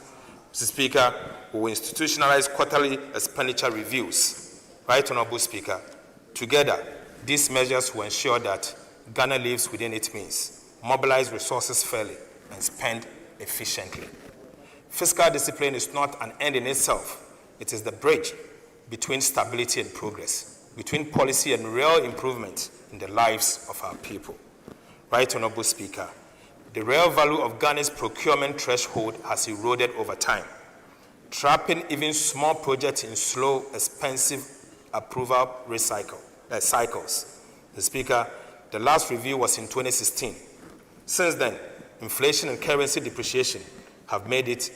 Mr. Speaker, we will institutionalize quarterly expenditure reviews. Right Honourable Speaker, together, these measures will ensure that Ghana lives within its means, mobilize resources fairly, and spend efficiently. Fiscal discipline is not an end in itself. It is the bridge between stability and progress, between policy and real improvement in the lives of our people. Right Honourable Speaker, the real value of Ghana's procurement threshold has eroded over time, trapping even small projects in slow, expensive approval cycles. The Speaker, the last review was in 2016. Since then, inflation and currency depreciation have made it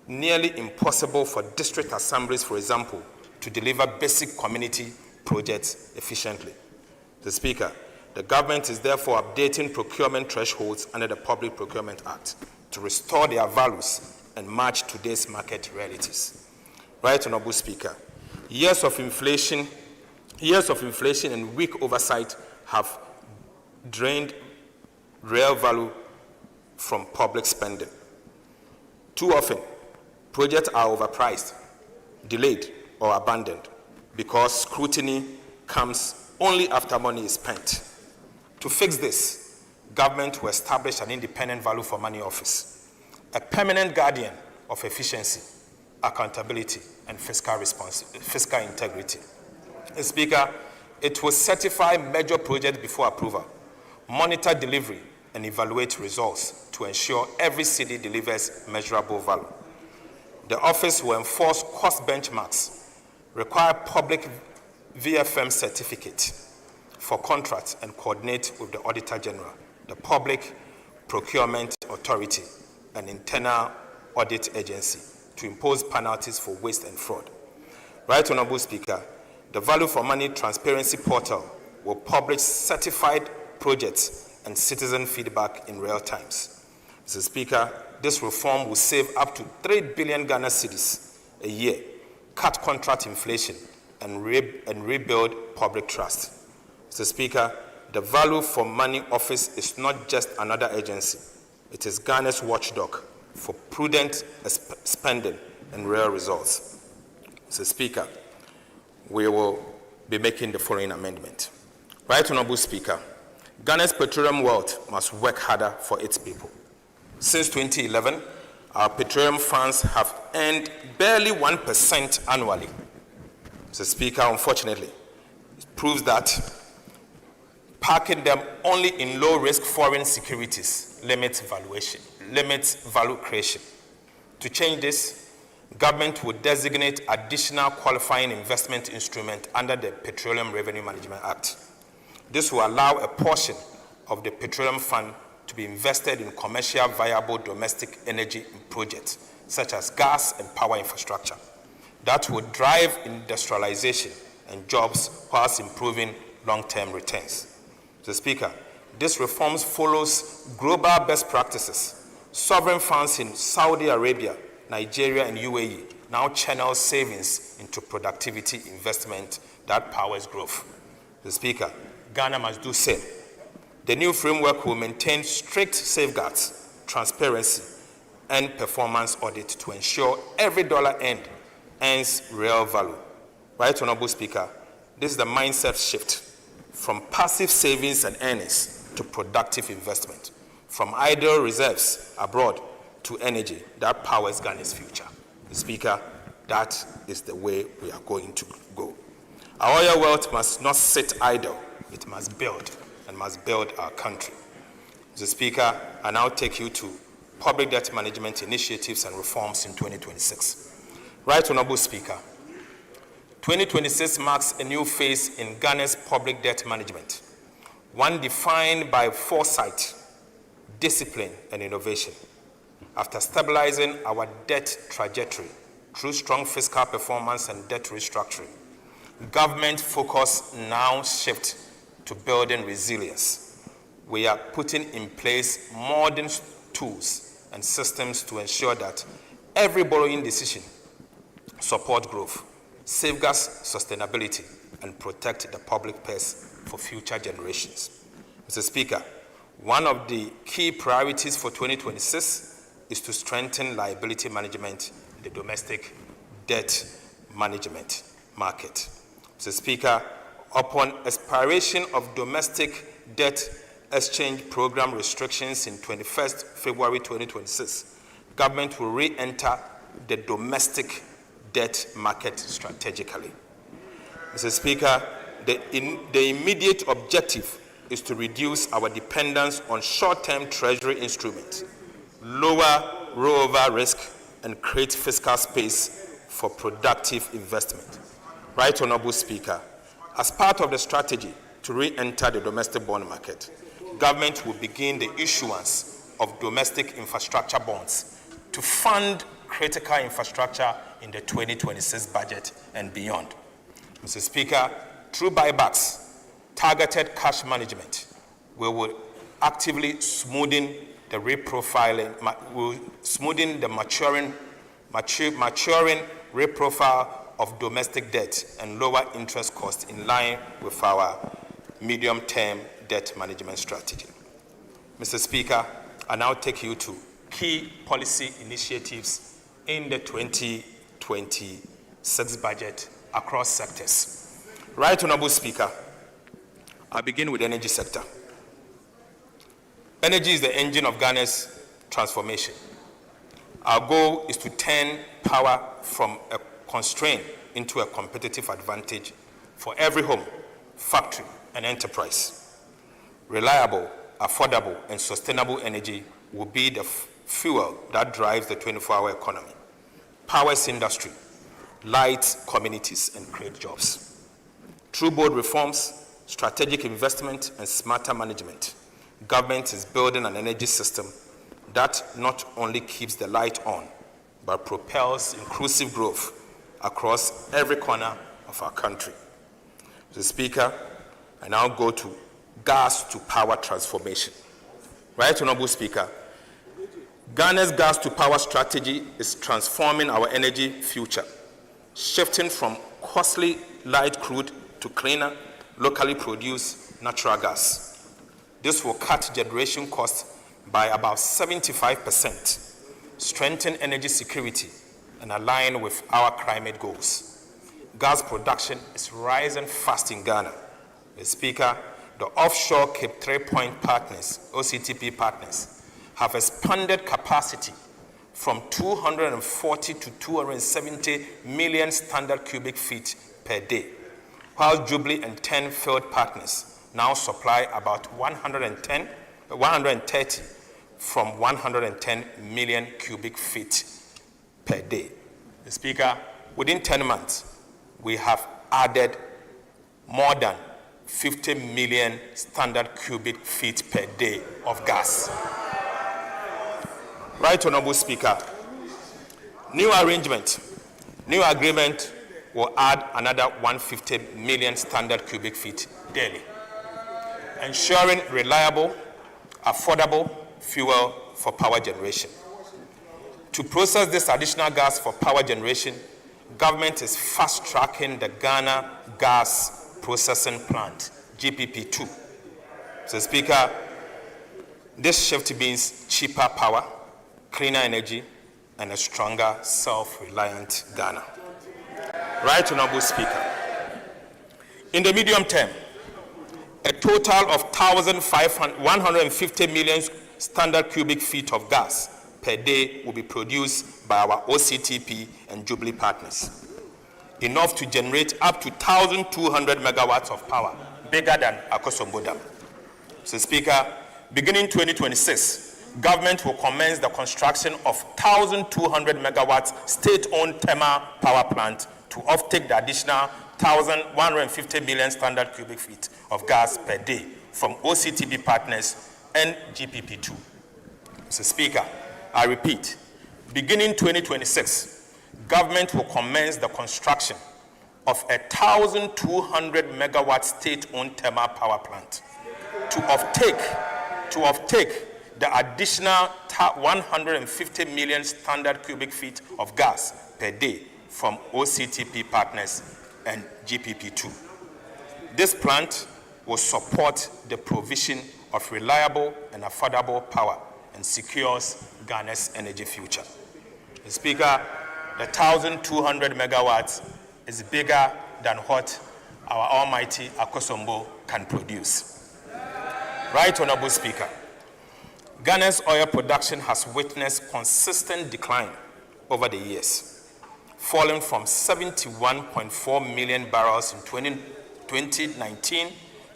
nearly impossible for district assemblies, for example, to deliver basic community projects efficiently. The Speaker, the government is therefore updating procurement thresholds under the Public Procurement Act to restore their values and match today's market realities. Right Honourable Speaker, years of inflation and weak oversight have drained real value from public spending. Too often, projects are overpriced, delayed, or abandoned because scrutiny comes only after money is spent. To fix this, government will establish an independent value for money office, a permanent guardian of efficiency, accountability, and fiscal integrity. Speaker, it will certify major projects before approval, monitor delivery, and evaluate results to ensure every city delivers measurable value. The office will enforce cost benchmarks, require public VFM certificate for contracts, and coordinate with the Auditor General, the Public Procurement Authority, and Internal Audit Agency to impose penalties for waste and fraud. Right Honourable Speaker, the Value for Money Transparency Portal will publish certified projects and citizen feedback in real times. Mr. Speaker, this reform will save up to 3 billion Ghana cedis a year, cut contract inflation, and rebuild public trust. Mr. Speaker, the Value for Money Office is not just another agency. It is Ghana's watchdog for prudent spending and real results. Mr. Speaker, we will be making the following amendment. Right Honourable Speaker, Ghana's petroleum wealth must work harder for its people. Since 2011, our petroleum funds have earned barely 1% annually. Mr. Speaker, unfortunately, it proves that parking them only in low-risk foreign securities limits value creation. To change this, government would designate additional qualifying investment instrument under the Petroleum Revenue Management Act. This will allow a portion of the petroleum fund to be invested in commercial viable domestic energy projects, such as gas and power infrastructure, that will drive industrialization and jobs whilst improving long-term returns. Mr. Speaker, this reform follows global best practices. Sovereign funds in Saudi Arabia, Nigeria, and UAE now channel savings into productivity investment that powers growth. Mr. Speaker, Ghana must do same. The new framework will maintain strict safeguards, transparency, and performance audit to ensure every dollar earns real value. Right, Honorable Speaker, this is the mindset shift from passive savings and earnings to productive investment, from idle reserves abroad to energy that powers Ghana's future. Speaker, that is the way we are going to go. Our oil wealth must not sit idle. It must build, and must build our country. Mr. Speaker, I now take you to public debt management initiatives and reforms in 2026. Right, Honorable Speaker, 2026 marks a new phase in Ghana's public debt management, one defined by foresight, discipline, and innovation. After stabilizing our debt trajectory through strong fiscal performance and debt restructuring, government focus now shifts to building resilience. We are putting in place modern tools and systems to ensure that every borrowing decision supports growth, safeguards sustainability, and protect the public purse for future generations. Mr. Speaker, one of the key priorities for 2026 is to strengthen liability management in the domestic debt management market. Mr. Speaker, upon expiration of domestic debt exchange program restrictions in 21st February 2026, government will re-enter the domestic debt market strategically. Mr. Speaker, the immediate objective is to reduce our dependence on short-term treasury instruments, lower rollover risk, and create fiscal space for productive investment. Right, Honorable Speaker, as part of the strategy to re-enter the domestic bond market, government will begin the issuance of domestic infrastructure bonds to fund critical infrastructure in the 2026 budget and beyond. Mr. Speaker, through buybacks, targeted cash management, we will actively smoothing the maturing reprofile of domestic debt and lower interest costs in line with our medium-term debt management strategy. Mr. Speaker, I now take you to key policy initiatives in the 2026 budget across sectors. Right, Honorable Speaker, I begin with the energy sector. Energy is the engine of Ghana's transformation. Our goal is to turn power from a constraint into a competitive advantage for every home, factory, and enterprise. Reliable, affordable, and sustainable energy will be the fuel that drives the 24-hour economy, powers industry, lights communities, and creates jobs. Through bold reforms, strategic investment, and smarter management, government is building an energy system that not only keeps the light on, but propels inclusive growth across every corner of our country. Mr. Speaker, I now go to gas to power transformation. Right, Honorable Speaker, Ghana's gas to power strategy is transforming our energy future, shifting from costly light crude to cleaner, locally produced natural gas. This will cut generation costs by about 75%, strengthen energy security, and align with our climate goals. Gas production is rising fast in Ghana. Mr. Speaker, the offshore Cape 3 Point partners, OCTP partners, have expanded capacity from 240 to 270 million standard cubic feet per day, while Jubilee and 10 field partners now supply about 130 from 110 million cubic feet per day. Mr. Speaker, within 10 months, we have added more than 50 million standard cubic feet per day of gas. Right, Honorable Speaker, new agreement will add another 150 million standard cubic feet daily, ensuring reliable, affordable fuel for power generation. To process this additional gas for power generation, government is fast-tracking the Ghana Gas Processing Plant, GPP2, Mr. Speaker, this shift means cheaper power, cleaner energy, and a stronger, self-reliant Ghana. Right Honorable Speaker, in the medium term, a total of 150 million standard cubic feet of gas per day will be produced by our OCTP and Jubilee partners, enough to generate up to 1,200 megawatts of power, bigger than Akosombo Dam. Mr. Speaker, beginning 2026, government will commence the construction of 1,200 megawatts state-owned thermal power plant to offtake the additional 1,150 million standard cubic feet of gas per day from OCTP partners and GPP2. Mr. Speaker, I repeat, beginning 2026, government will commence the construction of a 1,200 megawatt state-owned thermal power plant to offtake the additional 150 million standard cubic feet of gas per day from OCTP partners and GPP2. This plant will support the provision of reliable and affordable power and secures Ghana's energy future. Mr. Speaker, the 1,200 megawatts is bigger than what our almighty Akosombo can produce. Right Honorable Speaker, Ghana's oil production has witnessed consistent decline over the years, falling from 71.4 million barrels in 2019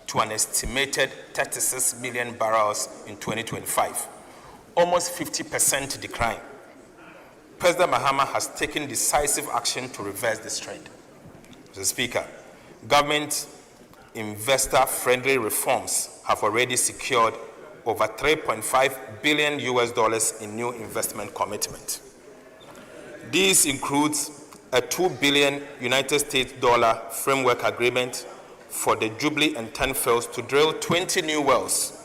to an estimated 36 million barrels in 2025, almost 50% decline. President Mahama has taken decisive action to reverse this trend. Mr. Speaker, government investor-friendly reforms have already secured over $3.5 billion in new investment commitment. These includes a $2 billion United States dollar framework agreement for the Jubilee and 10 fields to drill 20 new wells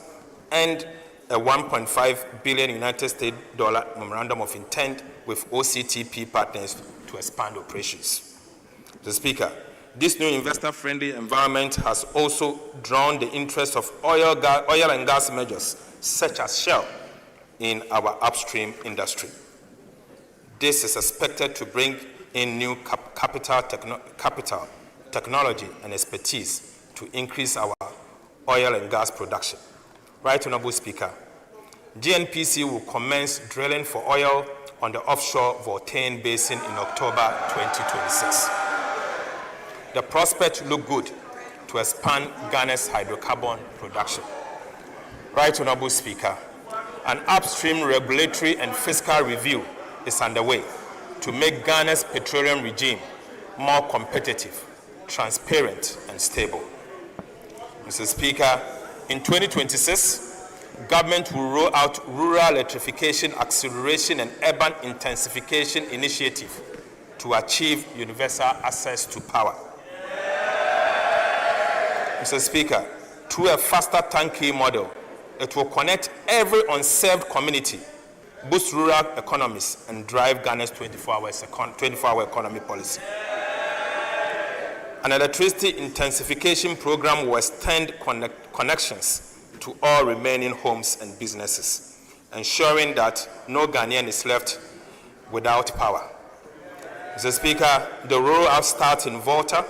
and a $1.5 billion United States dollar memorandum of intent with OCTP partners to expand operations. Mr. Speaker, this new investor-friendly environment has also drawn the interest of oil and gas majors such as Shell in our upstream industry. This is expected to bring in new capital, technology, and expertise to increase our oil and gas production. Right Honorable Speaker, GNPC will commence drilling for oil on the offshore Voltaire Basin in October 2026. The prospects look good to expand Ghana's hydrocarbon production. Right Honorable Speaker, an upstream regulatory and fiscal review is underway to make Ghana's petroleum regime more competitive, transparent, and stable. Mr. Speaker, in 2026, government will roll out Rural Electrification Acceleration and Urban Intensification Initiative to achieve universal access to power. Mr. Speaker, through a faster turnkey model, it will connect every unserved community, boost rural economies, and drive Ghana's 24-hour economy policy. An electricity intensification program will extend connections to all remaining homes and businesses, ensuring that no Ghanaian is left without power. Mr. Speaker, the rollout starts in Volta,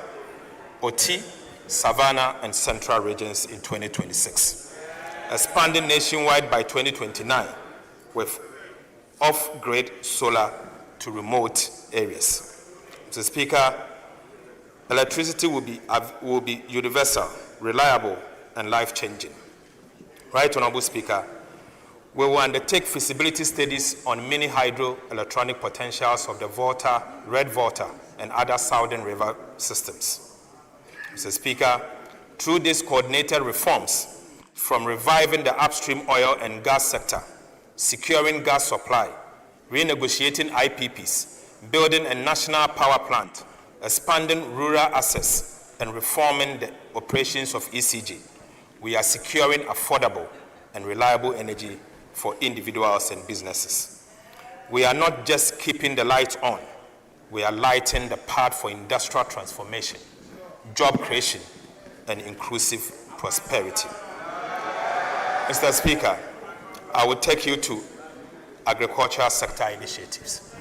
Oti, Savannah, and Central regions in 2026, expanding nationwide by 2029 with off-grid solar to remote areas. Mr. Speaker, electricity will be universal, reliable, and life-changing. Right Honorable Speaker, we will undertake feasibility studies on mini hydroelectronic potentials of the Volta, Red Volta, and other southern river systems. Mr. Speaker, through these coordinated reforms, from reviving the upstream oil and gas sector, securing gas supply, renegotiating IPPs, building a national power plant, expanding rural access, and reforming the operations of ECG, we are securing affordable and reliable energy for individuals and businesses. We are not just keeping the lights on, we are lighting the path for industrial transformation, job creation, and inclusive prosperity. Mr. Speaker, I will take you to agricultural sector initiatives.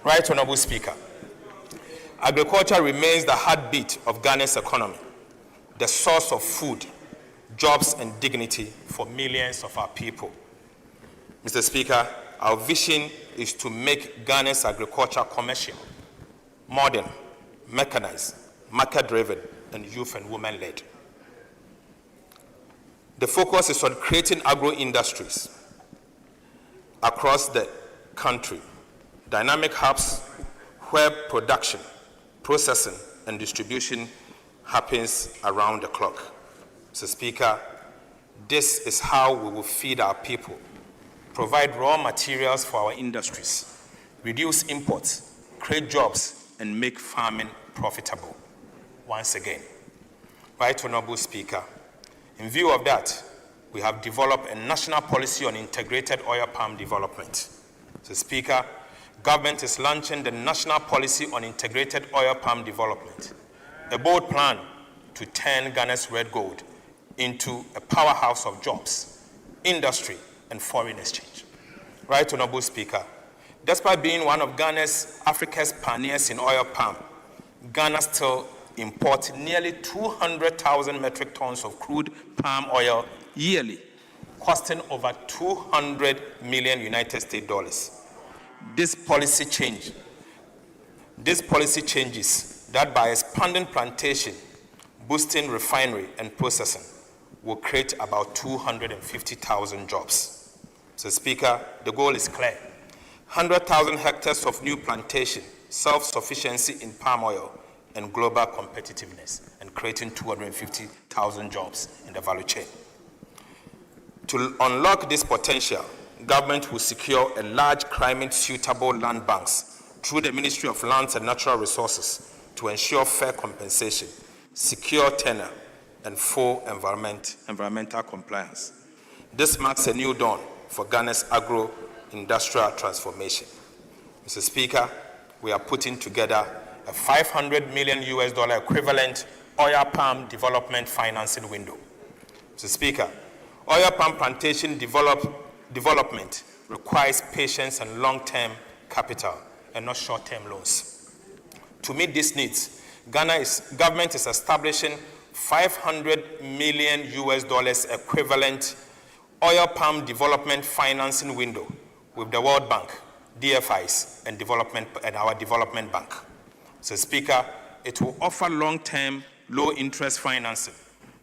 Right Honorable Speaker, agriculture remains the heartbeat of Ghana's economy, the source of food, jobs, and dignity for millions of our people. Mr. Speaker, our vision is to make Ghana's agriculture commercial, modern, mechanized, market-driven, and youth and women-led. The focus is on creating agro-industries across the country, dynamic hubs where production, processing, and distribution happens around the clock. Mr. Speaker, this is how we will feed our people, provide raw materials for our industries, reduce imports, create jobs, and make farming profitable. Once again, Right Honorable Speaker, in view of that, we have developed a national policy on integrated oil palm development. So, Speaker, government is launching the national policy on integrated oil palm development, a bold plan to turn Ghana's red gold into a powerhouse of jobs, industry, and foreign exchange. Right Honorable Speaker, despite being one of Africa's pioneers in oil palm, Ghana still imports nearly 200,000 metric tons of crude palm oil yearly, costing over $200 million United States dollars. This policy changes that by expanding plantation, boosting refinery and processing, will create about 250,000 jobs. So, Speaker, the goal is clear. 100,000 hectares of new plantation, self-sufficiency in palm oil, and global competitiveness, and creating 250,000 jobs in the value chain. To unlock this potential, government will secure a large climate-suitable land banks through the Ministry of Lands and Natural Resources to ensure fair compensation, secure tenure, and full environmental compliance. This marks a new dawn for Ghana's agro-industrial transformation. Mr. Speaker, we are putting together a $500 million equivalent oil palm development financing window. Mr. Speaker, oil palm plantation development requires patience and long-term capital and not short-term loans. To meet these needs, government is establishing $500 million equivalent oil palm development financing window with the World Bank, DFIs, and our development bank. So, Speaker, it will offer long-term, low-interest financing,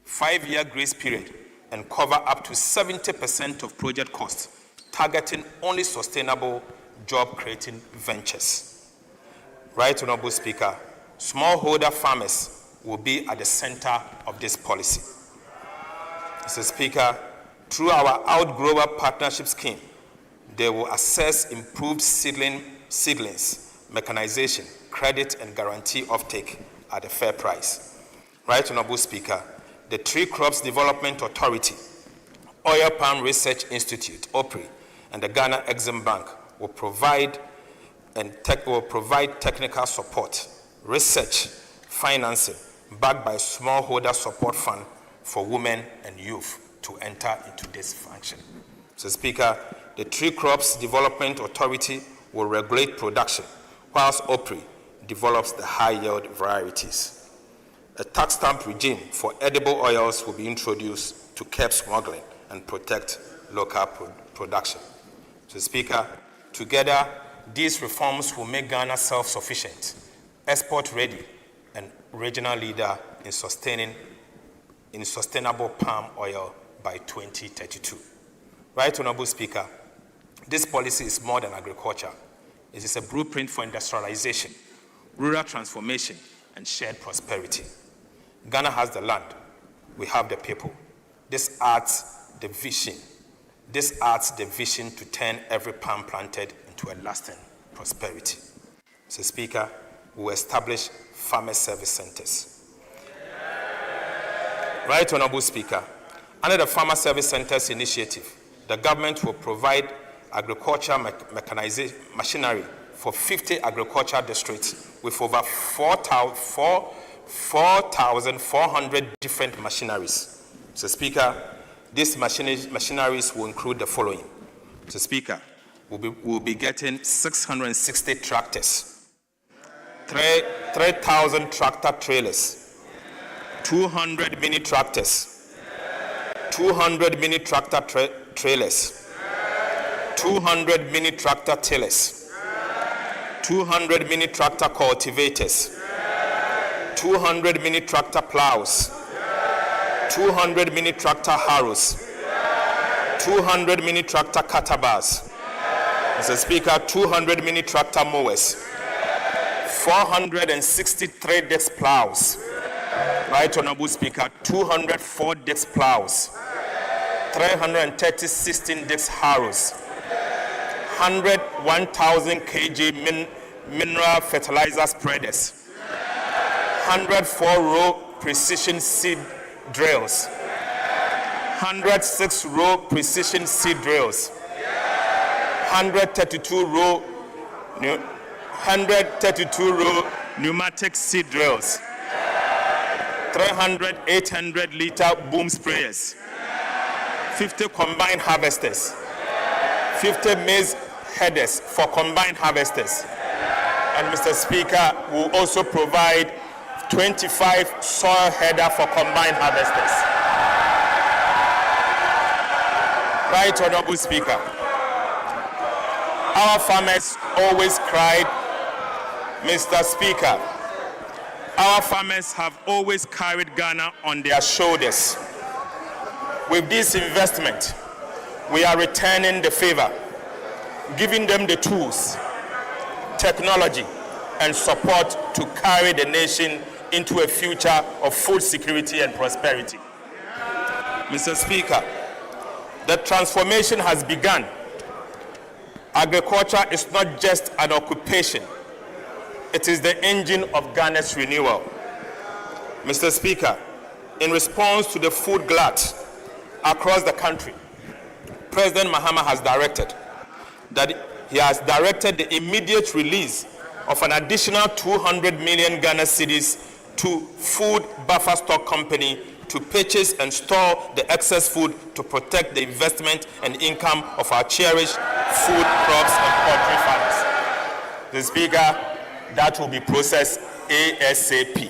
5-year grace period, and cover up to 70% of project costs, targeting only sustainable, job-creating ventures. Right Honorable Speaker, smallholder farmers will be at the center of this policy. Mr. Speaker, through our Outgrower Partnership Scheme, they will access improved seedlings, mechanization, credit, and guarantee offtake at a fair price. Right Honorable Speaker, the Tree Crops Development Authority, Oil Palm Research Institute, OPRI, and the Ghana Exim Bank will provide technical support, research, financing, backed by a smallholder support fund for women and youth to enter into this function. So, Speaker, the Tree Crops Development Authority will regulate production, whilst OPRI develops the high-yield varieties. A tax stamp regime for edible oils will be introduced to curb smuggling and protect local production. So, Speaker, together, these reforms will make Ghana self-sufficient, export-ready, and regional leader in sustainable palm oil by 2032. Right Honorable Speaker, this policy is more than agriculture. It is a blueprint for industrialization, rural transformation, and shared prosperity. Ghana has the land. We have the people. This adds the vision. This adds the vision to turn every palm planted into a lasting prosperity. Mr. Speaker, we will establish farmer service centers. Right Honorable Speaker, under the Farmer Service Centers initiative, the government will provide agriculture mechanization machinery for 50 agricultural districts with over 4,400 different machineries. So, Speaker, These machineries will include the following. Mr. Speaker, we'll be getting 660 tractors, 3,000 tractor trailers, 200 mini tractors, 200 mini tractor trailers, 200 mini tractor tillers, 200 mini tractor cultivators, 200 mini tractor plows, 200 mini tractor harrows, 200 mini tractor catabars, Mr. Speaker, 200 mini tractor mowers, 463 disc plows, Right Honorable Speaker, 204 disc plows, 330 16 disc harrows, 1,000 kg mineral fertilizer spreaders, 104 row precision seed drills, 106 row precision seed drills, 132 row pneumatic seed drills, 300 800-liter boom sprayers, 50 combined harvesters, 50 maize headers for combined harvesters, and Mr. Speaker, will also provide 25 soil header for combined harvesters. Right Honorable Speaker, our farmers always cried, Mr. Speaker, our farmers have always carried Ghana on their shoulders. With this investment, we are returning the favor, giving them the tools, technology, and support to carry the nation into a future of food security and prosperity. Mr. Speaker, the transformation has begun. Agriculture is not just an occupation. It is the engine of Ghana's renewal. Mr. Speaker, in response to the food glut across the country, President Mahama has directed the immediate release of an additional 200 million Ghana cedis to Food Buffer Stock Company to purchase and store the excess food to protect the investment and income of our cherished food, crops, and poultry farmers. Mr. Speaker, that will be processed ASAP.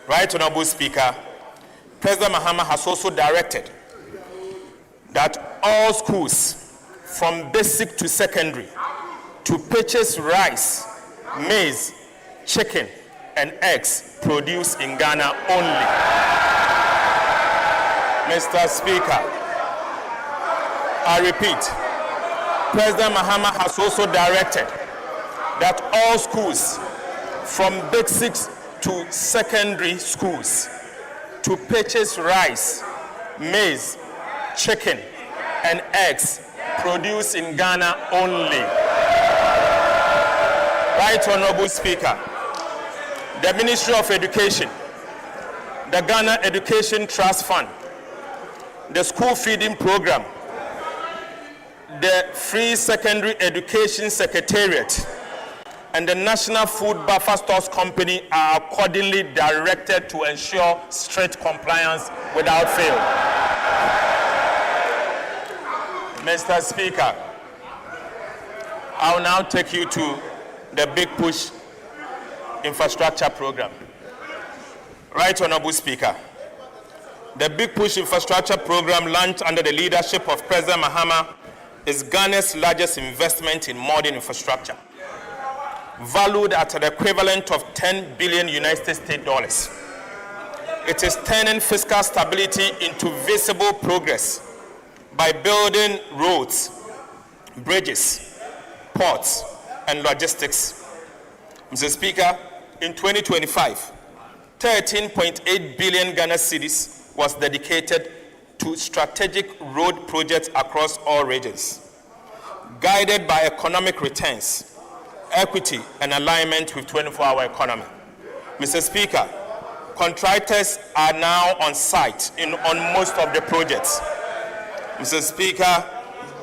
Right Honorable Speaker, President Mahama has also directed that all schools from basic to secondary to purchase rice, maize, chicken, and eggs produced in Ghana only. Mr. Speaker, I repeat, President Mahama has also directed that all schools from basic to secondary schools to purchase rice, maize, chicken, and eggs produced in Ghana only. Right Honorable Speaker, the Ministry of Education, the Ghana Education Trust Fund, the School Feeding Program, the Free Secondary Education Secretariat, and the National Food Buffer Stores Company are accordingly directed to ensure strict compliance without fail. Mr. Speaker, I will now take you to the Big Push Infrastructure Program. Right Honorable Speaker, the Big Push Infrastructure Program, launched under the leadership of President Mahama, is Ghana's largest investment in modern infrastructure, valued at the equivalent of $10 billion United States dollars. It is turning fiscal stability into visible progress by building roads, bridges, ports, and logistics. Mr. Speaker, in 2025, 13.8 billion Ghana cedis was dedicated to strategic road projects across all regions, guided by economic returns, equity, and alignment with 24-hour economy. Mr. Speaker, contractors are now on site on most of the projects. Mr. Speaker,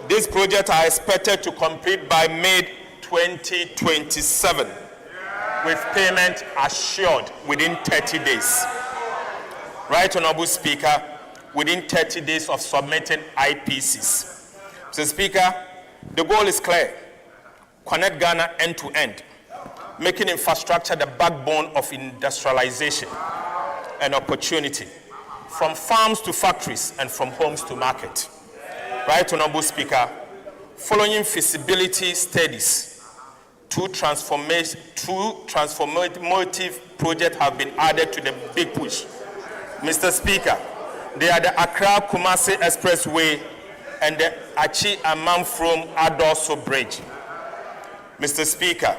these projects are expected to complete by May 2027, with payment assured within 30 days. Right Honorable Speaker, within 30 days of submitting IPCs. Mr. Speaker, the goal is clear. Connect Ghana end to end, making infrastructure the backbone of industrialization and opportunity, from farms to factories and from homes to market. Right, Honorable Speaker, following feasibility studies, two transformative projects have been added to the big push. Mr. Speaker, they are the Accra-Kumasi Expressway and the Achi-Amanfrom-Adoso Bridge. Mr. Speaker,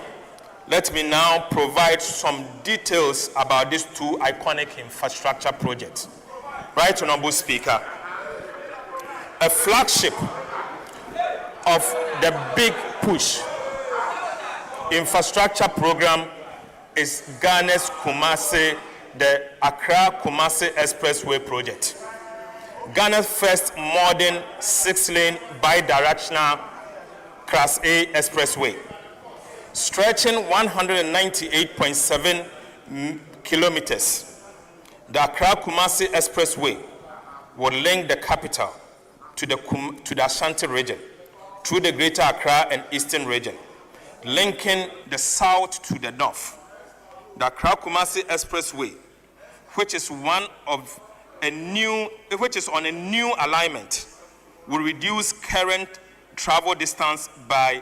let me now provide some details about these two iconic infrastructure projects. Right, Honorable Speaker, a flagship of the big push infrastructure program is Ghana's Kumasi, the Accra-Kumasi Expressway project. Ghana's first modern 6-lane bi-directional Class A expressway, stretching 198.7 kilometers. The Accra-Kumasi Expressway will link the capital to the Ashanti region through the Greater Accra and Eastern region, linking the south to the north. The Accra-Kumasi Expressway, which is on a new alignment, will reduce current travel distance by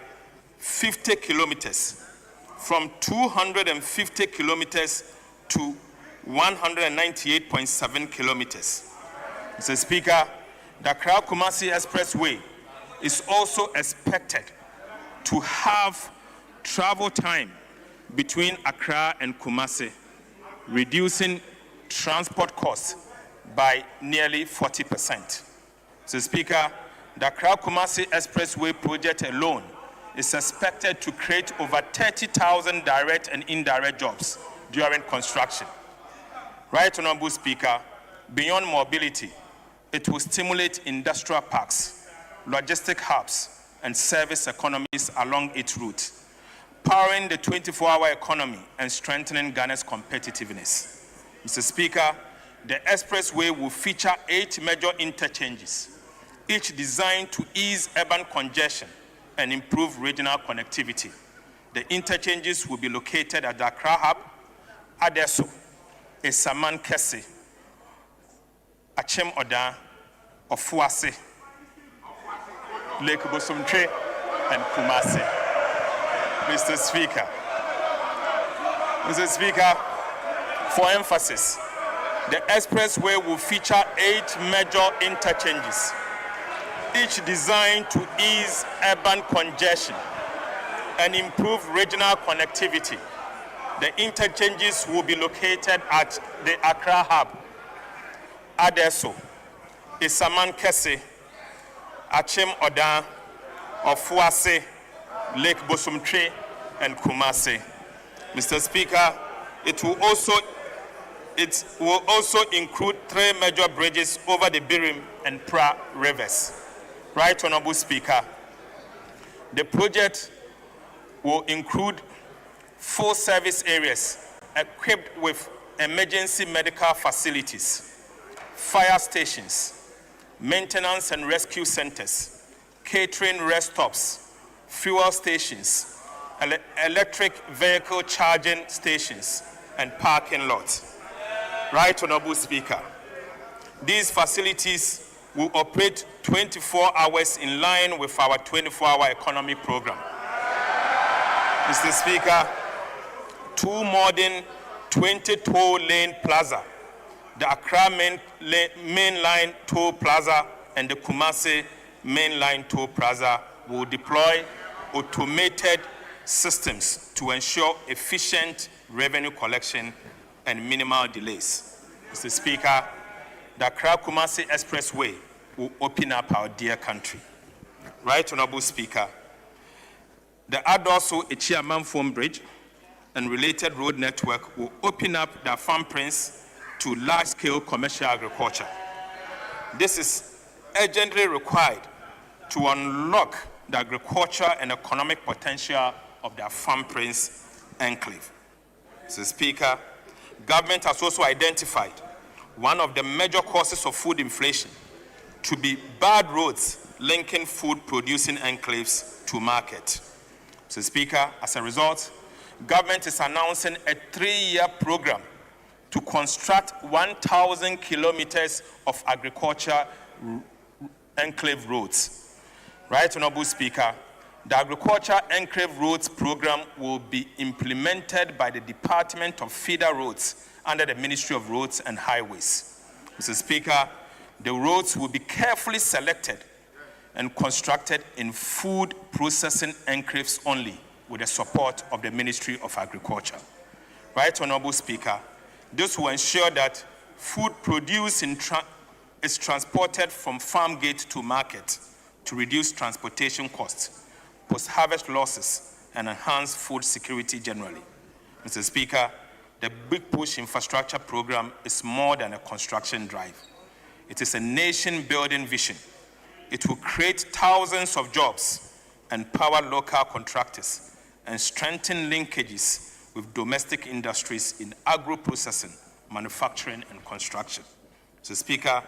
50 kilometers, from 250 kilometers to 198.7 kilometers. Mr. Speaker, the Accra-Kumasi Expressway is also expected to have travel time between Accra and Kumasi, reducing transport costs by nearly 40%. Mr. Speaker, the Accra-Kumasi Expressway project alone is expected to create over 30,000 direct and indirect jobs during construction. Right, Honorable Speaker, beyond mobility, it will stimulate industrial parks, logistic hubs, and service economies along its route, powering the 24-hour economy and strengthening Ghana's competitiveness. Mr. Speaker, the expressway will feature 8 major interchanges, each designed to ease urban congestion and improve regional connectivity. The interchanges will be located at the Accra Hub, Adesso, Esaman Kese, Achem Oda, Ofuase, Lake Bosumtre, and Kumasi. Mr. Speaker, for emphasis, the expressway will feature 8 major interchanges, each designed to ease urban congestion and improve regional connectivity. The interchanges will be located at the Accra Hub, Adesso, Isaman Kese, Achem Oda, Ofuase, Lake Bosumtre, and Kumasi. Mr. Speaker, it will also include 3 major bridges over the Birim and Pra rivers. Right, Honorable Speaker, the project will include 4 service areas equipped with emergency medical facilities, fire stations, maintenance and rescue centers, catering rest stops, fuel stations, electric vehicle charging stations, and parking lots. Right, Honorable Speaker, these facilities will operate 24 hours in line with our 24-hour economy program. Mr. Speaker, 2 modern 20-toll-lane plaza, the Accra Mainline Toll Plaza and the Kumasi Mainline Toll Plaza, will deploy automated systems to ensure efficient revenue collection and minimal delays. Mr. Speaker, the Accra-Kumasi Expressway will open up our dear country. Right, Honorable Speaker, the Adoso Echiamanfom Bridge and related road network will open up the farm prince to large-scale commercial agriculture. This is urgently required to unlock the agriculture and economic potential of the farm prince enclave. Mr. Speaker, government has also identified one of the major causes of food inflation to be bad roads linking food-producing enclaves to market. Mr. Speaker, as a result, government is announcing a 3-year program to construct 1,000 kilometers of agriculture enclave roads. Right, Honorable Speaker, the Agriculture Enclave Roads program will be implemented by the Department of Feeder Roads under the Ministry of Roads and Highways. Mr. Speaker, the roads will be carefully selected and constructed in food processing enclaves only with the support of the Ministry of Agriculture. Right, Honorable Speaker, this will ensure that food produced is transported from farm gate to market to reduce transportation costs, post-harvest losses, and enhance food security generally. Mr. Speaker, the Big Push Infrastructure Program is more than a construction drive. It is a nation-building vision. It will create thousands of jobs, empower local contractors, and strengthen linkages with domestic industries in agro-processing, manufacturing, and construction. Mr. Speaker,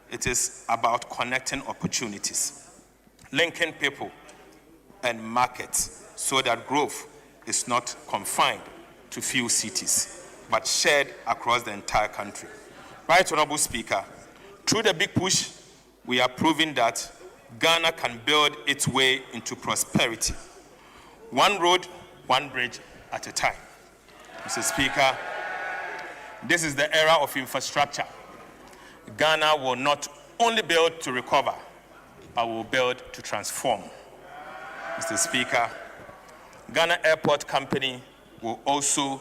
it is about connecting opportunities, linking people and markets so that growth is not confined to few cities, but shared across the entire country. Right, Honorable Speaker, through the Big Push, we are proving that Ghana can build its way into prosperity, one road, one bridge at a time. Mr. Speaker, this is the era of infrastructure. Ghana will not only build to recover, but will build to transform. Mr. Speaker, Ghana Airport Company will also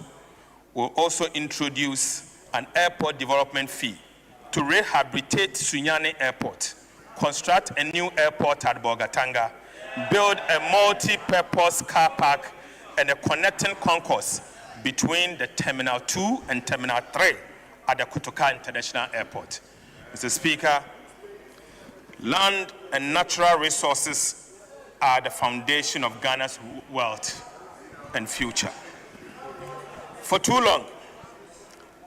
introduce an airport development fee to rehabilitate Sunyani Airport, construct a new airport at Bogatanga, build a multi-purpose car park and a connecting concourse between the Terminal 2 and Terminal 3 at the Kotoka International Airport. Mr. Speaker, land and natural resources are the foundation of Ghana's wealth and future. For too long,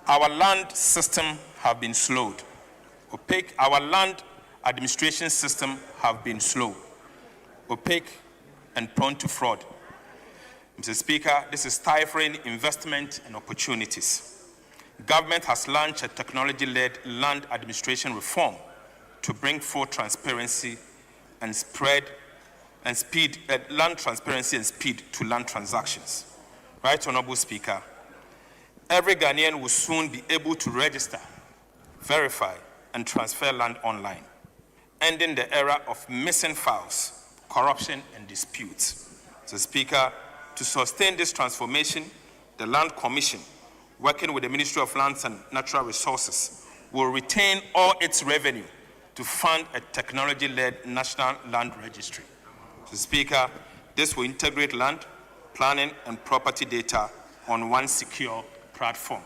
our land system have been slowed. Opaque, our land administration system have been slow, opaque, and prone to fraud. Mr. Speaker, this is stifling investment and opportunities. Government has launched a technology-led land administration reform to bring forth transparency and land transparency and speed to land transactions. Right, Honorable Speaker, every Ghanaian will soon be able to register, verify, and transfer land online, ending the era of missing files, corruption, and disputes. So, Speaker, to sustain this transformation, the Land Commission, working with the Ministry of Lands and Natural Resources, will retain all its revenue to fund a technology-led national land registry. So, Speaker, this will integrate land, planning, and property data on one secure platform.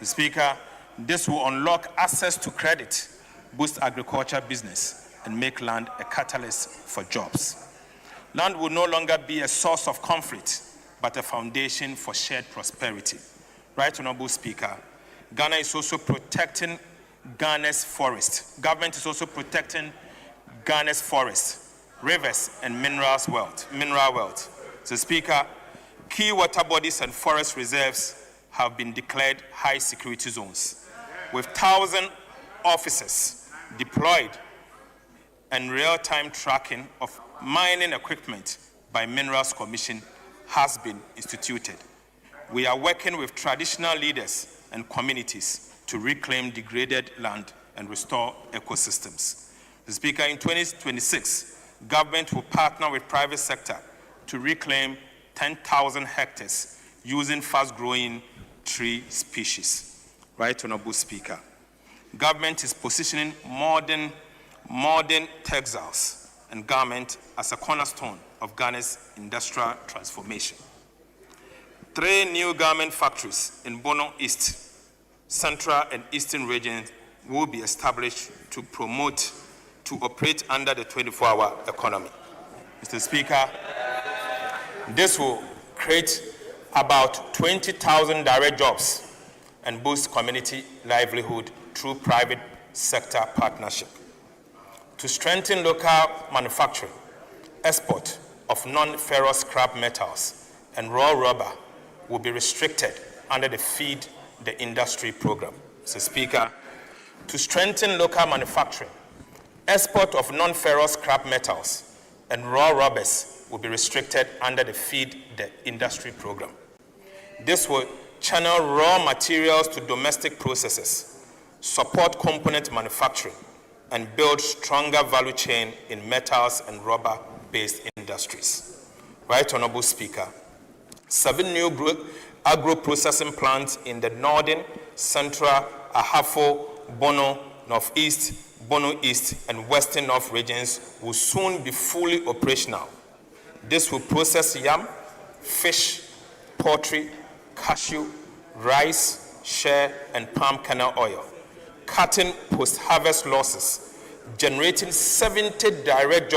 So, Speaker, this will unlock access to credit, boost agriculture business, and make land a catalyst for jobs. Land will no longer be a source of conflict, but a foundation for shared prosperity. Right, Honorable Speaker, Ghana is also protecting Ghana's forest. Government is also protecting Ghana's forests, rivers, and mineral wealth. So, Speaker, key water bodies and forest reserves have been declared high security zones, with 1,000 officers deployed and real-time tracking of mining equipment by Minerals Commission has been instituted. We are working with traditional leaders and communities to reclaim degraded land and restore ecosystems. Mr. Speaker, in 2026, government will partner with private sector to reclaim 10,000 hectares using fast-growing tree species. Right, Honorable Speaker. Government is positioning modern textiles and garment as a cornerstone of Ghana's industrial transformation. 3 new garment factories in Bono East, Central and Eastern regions will be established to operate under the 24-hour economy. Mr. Speaker, this will create about 20,000 direct jobs and boost community livelihood through private sector partnership. To strengthen local manufacturing, export of non-ferrous scrap metals and raw rubber will be restricted under the Feed the Industry program. Mr. Speaker, to strengthen local manufacturing, export of non-ferrous scrap metals and raw rubbers will be restricted under the Feed the Industry program. This will channel raw materials to domestic processes, support component manufacturing, and build stronger value chain in metals and rubber-based industries. Right Honorable Speaker, 7 new agro-processing plants in the Northern, Central, Ahafo, Bono, Northeast, Bono East, and Western North regions will soon be fully operational. This will process yam, fish, poultry, cashew, rice, shea, and palm kernel oil, cutting post-harvest losses, generating 700 direct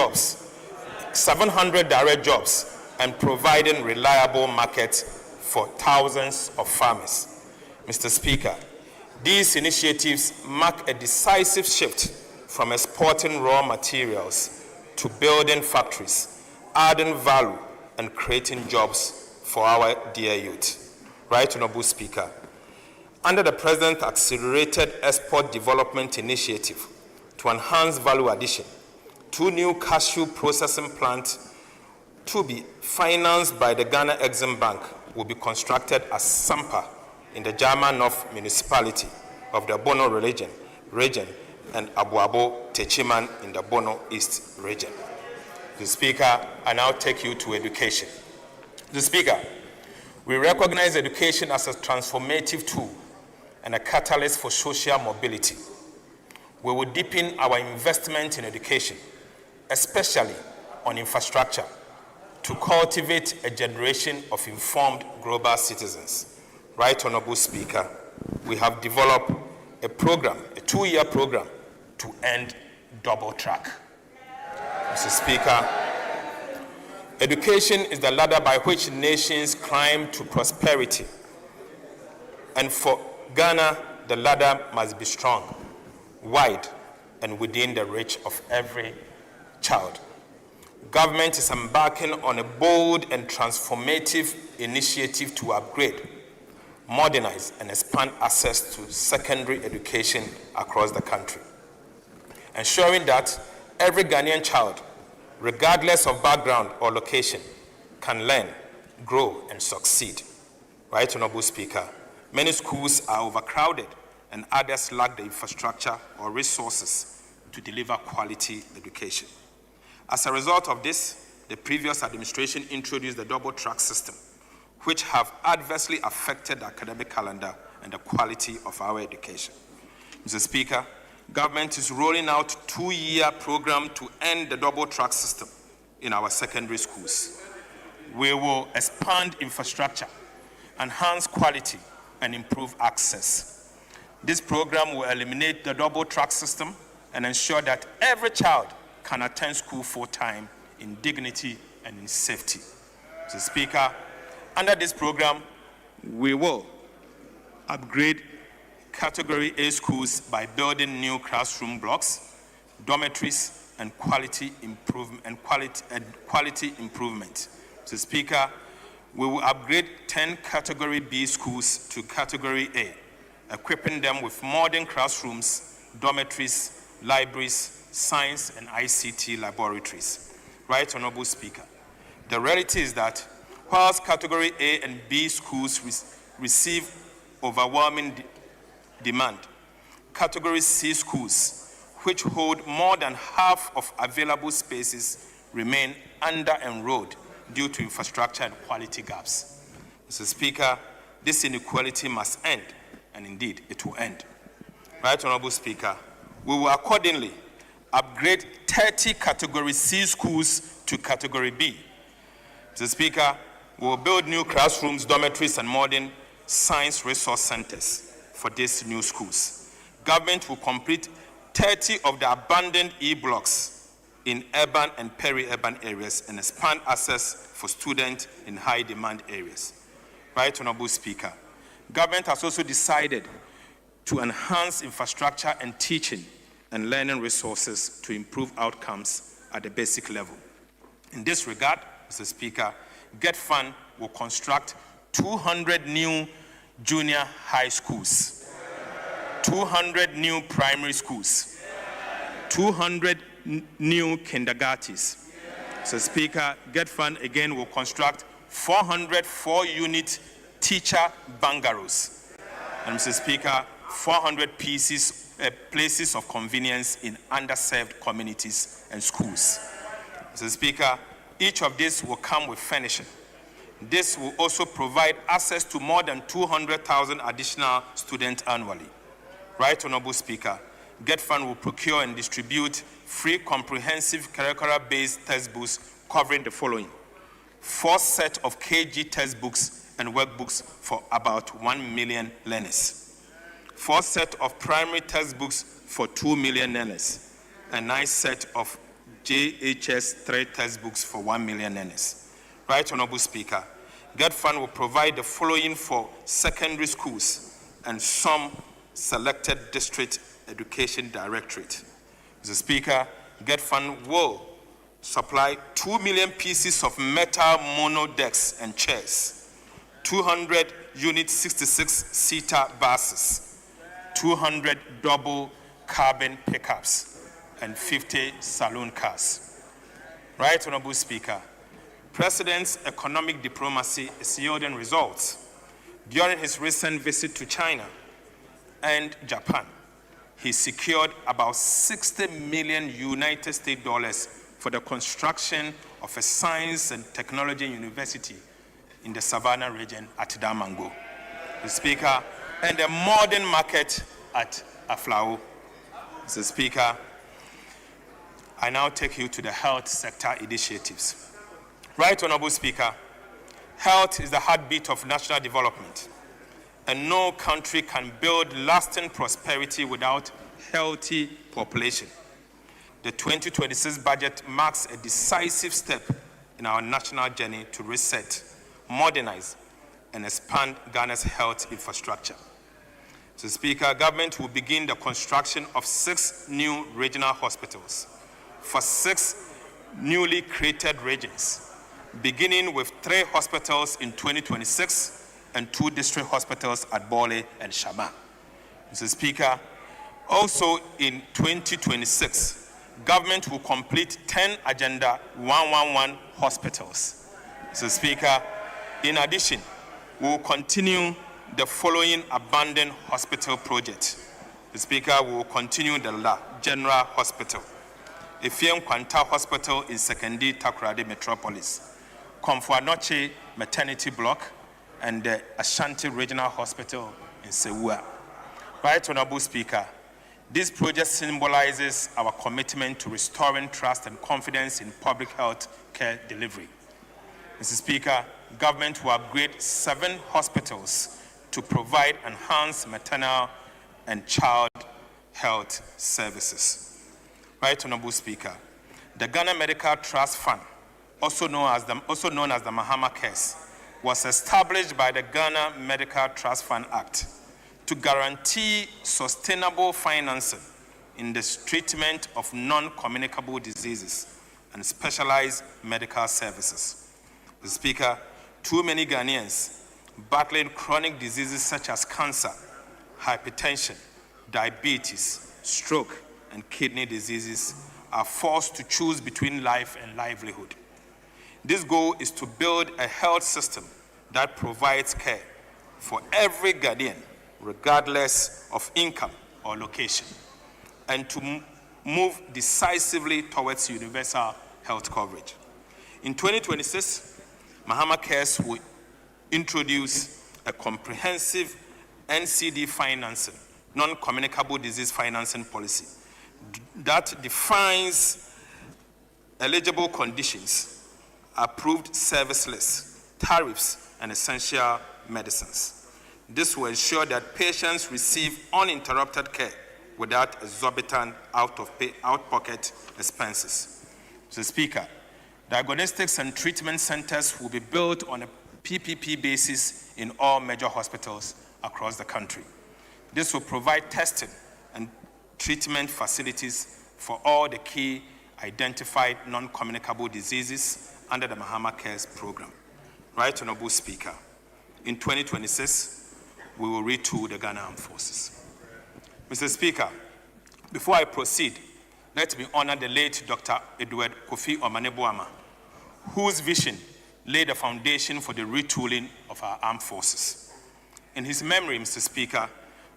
jobs, and providing reliable markets for thousands of farmers. Mr. Speaker, these initiatives mark a decisive shift from exporting raw materials to building factories, adding value, and creating jobs for our dear youth. Right Honorable Speaker, under the President's Accelerated Export Development Initiative to enhance value addition, 2 new cashew processing plants to be financed by the Ghana Exim Bank will be constructed at Sampa in the Jama North municipality of the Bono region and Abuabo Techiman in the Bono East region. The Speaker, I now take you to education. The Speaker, we recognize education as a transformative tool and a catalyst for social mobility. We will deepen our investment in education, especially on infrastructure, to cultivate a generation of informed global citizens. Right Honorable Speaker, we have developed a program, a 2-year program, to end double track. Mr. Speaker, education is the ladder by which nations climb to prosperity. And for Ghana, the ladder must be strong, wide, and within the reach of every child. Government is embarking on a bold and transformative initiative to upgrade, modernize, and expand access to secondary education across the country, ensuring that every Ghanaian child, regardless of background or location, can learn, grow, and succeed. Right Honorable Speaker, many schools are overcrowded and others lack the infrastructure or resources to deliver quality education. As a result of this, the previous administration introduced the double-track system, which have adversely affected the academic calendar and the quality of our education. Mr. Speaker, government is rolling out a 2-year program to end the double-track system in our secondary schools. We will expand infrastructure, enhance quality, and improve access. This program will eliminate the double-track system and ensure that every child can attend school full-time in dignity and in safety. Mr. Speaker, under this program, we will upgrade Category A schools by building new classroom blocks, dormitories, and quality improvement. Mr. Speaker, we will upgrade 10 Category B schools to Category A, equipping them with modern classrooms, dormitories, libraries, science, and ICT laboratories. Right Honorable Speaker, the reality is that whilst Category A and B schools receive overwhelming demand, Category C schools, which hold more than half of available spaces, remain under-enrolled due to infrastructure and quality gaps. Mr. Speaker, this inequality must end, and indeed it will end. Right Honorable Speaker, we will accordingly upgrade 30 Category C schools to Category B. Mr. Speaker, we will build new classrooms, dormitories, and modern science resource centers for these new schools. Government will complete 30 of the abandoned E-blocks in urban and peri-urban areas and expand access for students in high-demand areas. Right Honorable Speaker, government has also decided to enhance infrastructure and teaching and learning resources to improve outcomes at the basic level. In this regard, Mr. Speaker, GET Fund will construct 200 new junior high schools, 200 new primary schools, 200 new kindergartens. Mr. Speaker, GET Fund again will construct 400 4-unit teacher bungalows. And Mr. Speaker, 400 places of convenience in underserved communities and schools. Mr. Speaker, each of these will come with furnishing. This will also provide access to more than 200,000 additional students annually. Right Honorable Speaker, GET Fund will procure and distribute free comprehensive curricular-based textbooks covering the following: 4 sets of KG textbooks and workbooks for about 1 million learners, 4 sets of primary textbooks for 2 million learners, and 9 sets of JHS 3 textbooks for 1 million learners. Right Honorable Speaker, GET Fund will provide the following for secondary schools and some selected district education directorate. Mr. Speaker, GET Fund will supply 2 million pieces of metal mono decks and chairs, 200 unit 66-seater buses, 200 double cabin pickups, and 50 saloon cars. Right Honorable Speaker, President's economic diplomacy is yielding results. During his recent visit to China and Japan, he secured about 60 million United States dollars for the construction of a science and technology university in the Savannah region at Damango, Mr. Speaker, and a modern market at Aflao. Mr. Speaker, I now take you to the health sector initiatives. Right Honorable Speaker, health is the heartbeat of national development, and no country can build lasting prosperity without healthy population. The 2026 budget marks a decisive step in our national journey to reset, modernize, and expand Ghana's health infrastructure. Mr. Speaker, government will begin the construction of 6 new regional hospitals for 6 newly created regions, beginning with 3 hospitals in 2026 and 2 district hospitals at Bole and Shama. Mr. Speaker, also in 2026, government will complete 10 Agenda 111 hospitals. Mr. Speaker, in addition, we will continue the following abandoned hospital project. Mr. Speaker, we will continue the La General Hospital, Efiem Kwanta Hospital in Sekendi Takoradi Metropolis, Komfo-Anokye Maternity Block, and the Ashanti Regional Hospital in Sewua. Right Honorable Speaker, this project symbolizes our commitment to restoring trust and confidence in public health care delivery. Mr. Speaker, government will upgrade 7 hospitals to provide enhanced maternal and child health services. Right Honorable Speaker, the Ghana Medical Trust Fund, also known as the Mahama Cares, was established by the Ghana Medical Trust Fund Act to guarantee sustainable financing in the treatment of non-communicable diseases and specialized medical services. Mr. Speaker, too many Ghanaians battling chronic diseases such as cancer, hypertension, diabetes, stroke, and kidney diseases are forced to choose between life and livelihood. This goal is to build a health system that provides care for every Ghanaian, regardless of income or location, and to move decisively towards universal health coverage. In 2026, Mahama Cares will introduce a comprehensive NCD financing, non-communicable disease financing policy that defines eligible conditions, approved service lists, tariffs, and essential medicines. This will ensure that patients receive uninterrupted care without exorbitant out-of-pocket expenses. Mr. Speaker, diagnostics and treatment centers will be built on a PPP basis in all major hospitals across the country. This will provide testing and treatment facilities for all the key identified non-communicable diseases under the Mahama Cares program. Right Honorable Speaker, in 2026, we will retool the Ghana Armed Forces. Mr. Speaker, before I proceed, let me honor the late Dr. Edward Kofi Omanebuama, whose vision laid the foundation for the retooling of our armed forces. In his memory, Mr. Speaker,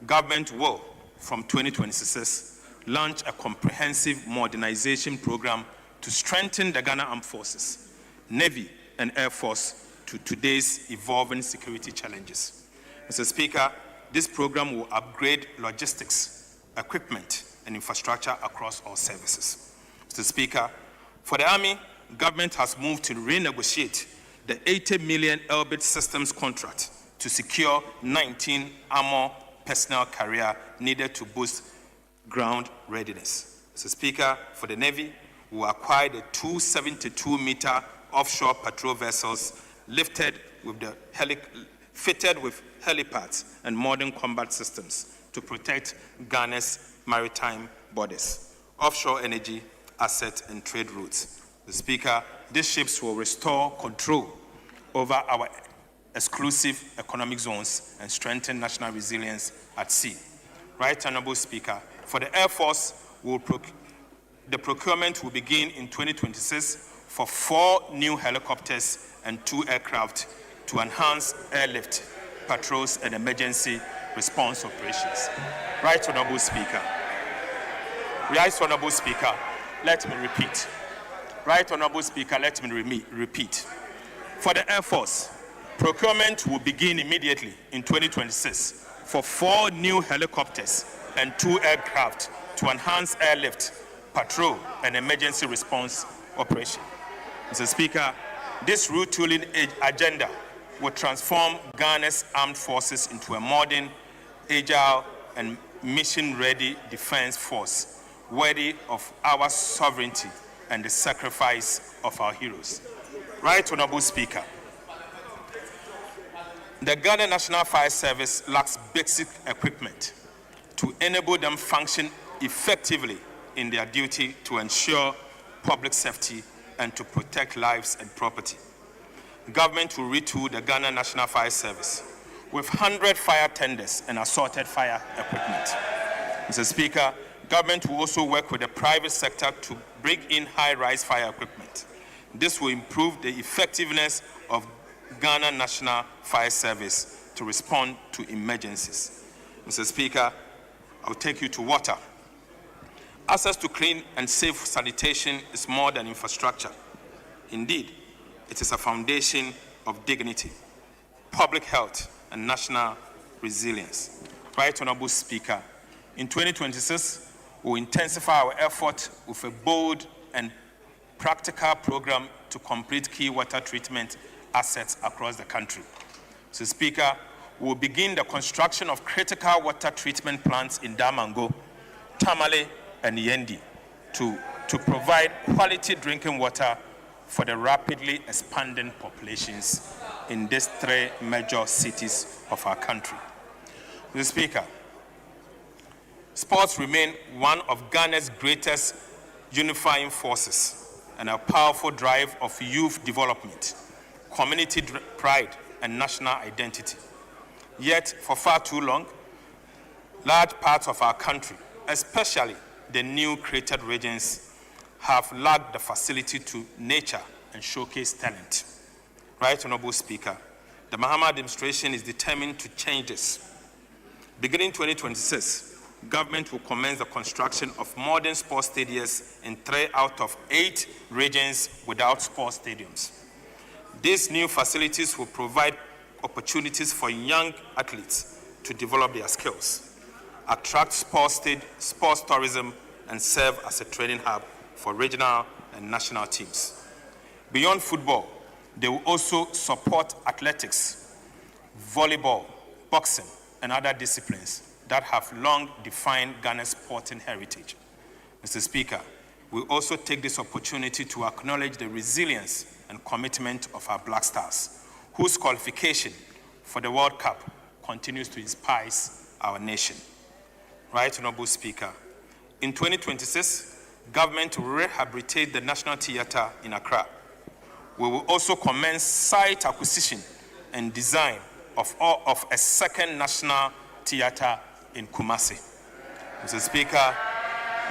government will, from 2026, launch a comprehensive modernization program to strengthen the Ghana Armed Forces, Navy, and Air Force to today's evolving security challenges. Mr. Speaker, this program will upgrade logistics, equipment, and infrastructure across all services. Mr. Speaker, for the Army, government has moved to renegotiate the 80 million Elbit Systems contract to secure 19 armor personnel carrier needed to boost ground readiness. Mr. Speaker, for the Navy, we will acquire the 272-meter offshore patrol vessels fitted with helipads and modern combat systems to protect Ghana's maritime borders, offshore energy, asset, and trade routes. The Speaker, these ships will restore control over our exclusive economic zones and strengthen national resilience at sea. Right Honorable Speaker, for the Air Force, the procurement will begin in 2026 for 4 new helicopters and 2 aircraft to enhance airlift, patrols, and emergency response operations. Right Honorable Speaker. Right Honorable Speaker, let me repeat. Right Honorable Speaker, let me repeat. For the Air Force, procurement will begin immediately in 2026 for 4 new helicopters and 2 aircraft to enhance airlift, patrol, and emergency response operation. Mr. Speaker, this retooling agenda will transform Ghana's armed forces into a modern, agile, and mission-ready defense force worthy of our sovereignty and the sacrifice of our heroes. Right Honorable Speaker, the Ghana National Fire Service lacks basic equipment to enable them function effectively in their duty to ensure public safety and to protect lives and property. Government will retool the Ghana National Fire Service with 100 fire tenders and assorted fire equipment. Mr. Speaker, government will also work with the private sector to bring in high-rise fire equipment. This will improve the effectiveness of Ghana National Fire Service to respond to emergencies. Mr. Speaker, I'll take you to water. Access to clean and safe sanitation is more than infrastructure. Indeed, it is a foundation of dignity, public health, and national resilience. Right Honorable Speaker, in 2026, we will intensify our effort with a bold and practical program to complete key water treatment assets across the country. Mr. Speaker, we will begin the construction of critical water treatment plants in Damango, Tamale, and Yendi to provide quality drinking water for the rapidly expanding populations in these 3 major cities of our country. Mr. Speaker, sports remain one of Ghana's greatest unifying forces and a powerful drive of youth development, community pride, and national identity. Yet, for far too long, large parts of our country, especially the new created regions, have lacked the facility to nurture and showcase talent. Right Honorable Speaker, the Mahama administration is determined to change this. Beginning 2026, government will commence the construction of modern sports stadiums in 3 out of 8 regions without sports stadiums. These new facilities will provide opportunities for young athletes to develop their skills, attract sports tourism, and serve as a training hub for regional and national teams. Beyond football, they will also support athletics, volleyball, boxing, and other disciplines that have long defined Ghana's sporting heritage. Mr. Speaker, we also take this opportunity to acknowledge the resilience and commitment of our Black Stars, whose qualification for the World Cup continues to inspire our nation. Right, Honorable Speaker. In 2026, government will rehabilitate the National Theatre in Accra. We will also commence site acquisition and design of a second National Theatre in Kumasi. Mr. Speaker,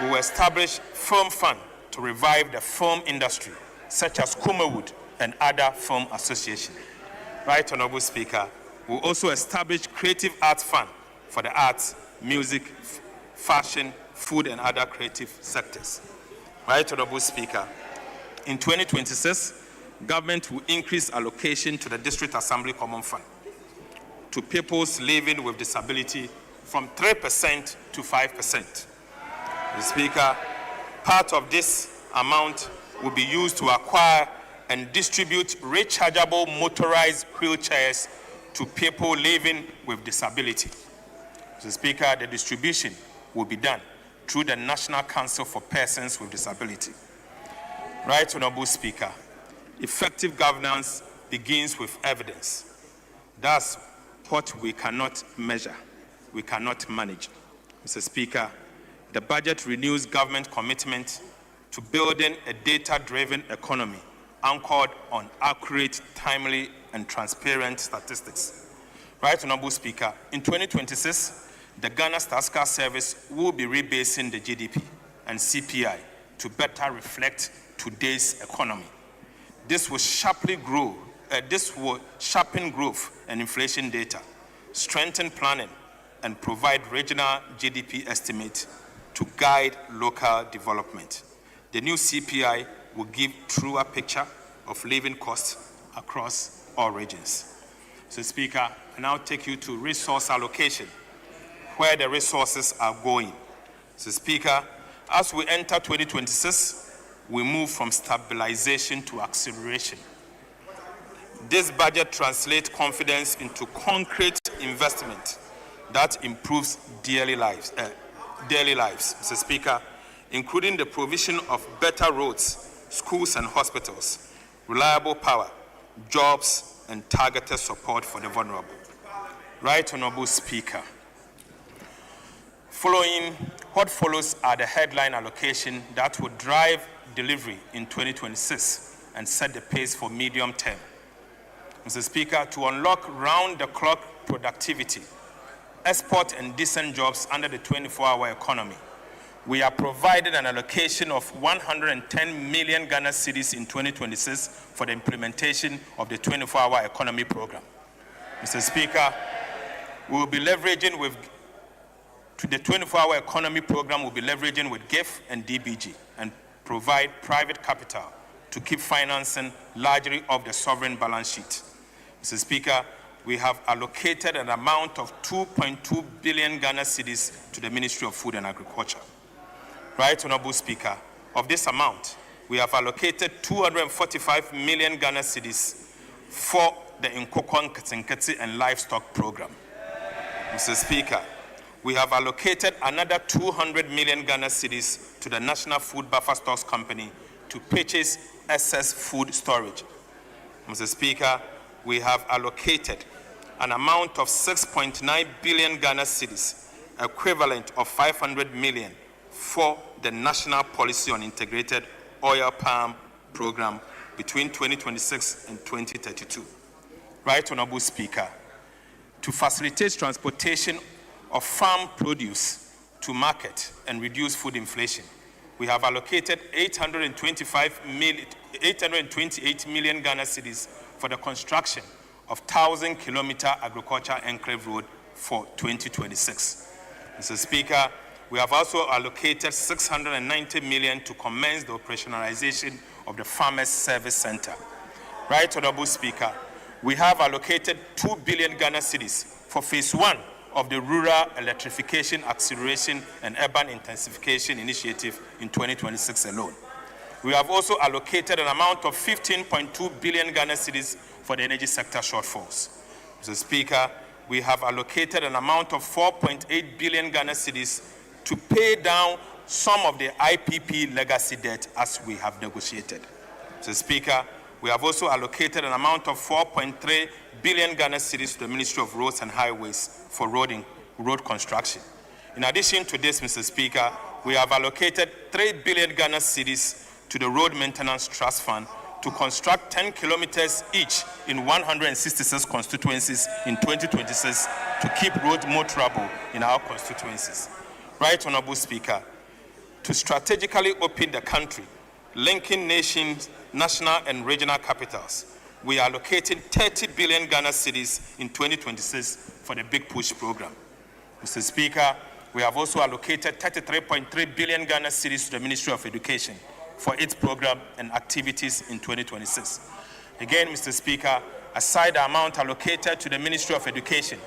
we will establish film fund to revive the film industry, such as Kumawood and other film associations. Right, Honorable Speaker, we will also establish creative arts fund for the arts, music, fashion, food, and other creative sectors. Right, Honorable Speaker, in 2026, government will increase allocation to the District Assembly Common Fund to peoples living with disability from 3% to 5%. Mr. Speaker, part of this amount will be used to acquire and distribute rechargeable motorized wheelchairs to people living with disability. Mr. Speaker, the distribution will be done through the National Council for Persons with Disability. Right, Honorable Speaker, effective governance begins with evidence. That's what we cannot measure, we cannot manage. Mr. Speaker, the budget renews government commitment to building a data-driven economy anchored on accurate, timely, and transparent statistics. Right, Honorable Speaker, in 2026, the Ghana Statistical Service will be rebasing the GDP and CPI to better reflect today's economy. This will sharpen growth and inflation data, strengthen planning, and provide regional GDP estimates to guide local development. The new CPI will give truer picture of living costs across all regions. So, Speaker, I now take you to resource allocation, where the resources are going. So, Speaker, as we enter 2026, we move from stabilization to acceleration. This budget translates confidence into concrete investment that improves daily lives. Mr. Speaker, including the provision of better roads, schools and hospitals, reliable power, jobs, and targeted support for the vulnerable. Right, Honorable Speaker. What follows are the headline allocation that will drive delivery in 2026 and set the pace for medium term. Mr. Speaker, to unlock round-the-clock productivity, export and decent jobs under the 24-hour economy, we are providing an allocation of 110 million Ghana cedis in 2026 for the implementation of the 24-hour economy program. Mr. Speaker, we will be leveraging the 24-hour economy program will be leveraging with GIF and DBG and provide private capital to keep financing largely of the sovereign balance sheet. Mr. Speaker, we have allocated an amount of 2.2 billion Ghana cedis to the Ministry of Food and Agriculture. Right, Honorable Speaker, of this amount, we have allocated 245 million Ghana cedis for the Nkokon Ketenkete and Livestock Program. Mr. Speaker, we have allocated another 200 million Ghana cedis to the National Food Buffer Stocks Company to purchase excess food storage. Mr. Speaker, we have allocated an amount of 6.9 billion Ghana cedis, equivalent of 500 million, for the National Policy on Integrated Oil Palm Program between 2026 and 2032. Right, Honorable Speaker, to facilitate transportation of farm produce to market and reduce food inflation, we have allocated 828 million Ghana cedis for the construction of 1,000-kilometer agriculture enclave road for 2026. Mr. Speaker, we have also allocated 690 million to commence the operationalization of the Farmers Service Center. Right, Honorable Speaker, we have allocated 2 billion Ghana cedis for phase 1 of the Rural Electrification Acceleration and Urban Intensification Initiative in 2026 alone. We have also allocated an amount of 15.2 billion Ghana cedis for the energy sector shortfalls. Mr. Speaker, we have allocated an amount of 4.8 billion Ghana cedis to pay down some of the IPP legacy debt as we have negotiated. Mr. Speaker, we have also allocated an amount of 4.3 billion Ghana cedis to the Ministry of Roads and Highways for road road construction. In addition to this, Mr. Speaker, we have allocated 3 billion Ghana cedis to the Road Maintenance Trust Fund to construct 10 kilometers each in 166 constituencies in 2026 to keep roads more trouble in our constituencies. Right Honorable Speaker, to strategically open the country, linking nations, national and regional capitals, we are allocating 30 billion Ghana cedis in 2026 for the Big Push program. Mr. Speaker, we have also allocated 33.3 billion Ghana cedis to the Ministry of Education for its program and activities in 2026. Again, Mr. Speaker, aside the amount allocated to the Ministry of Education,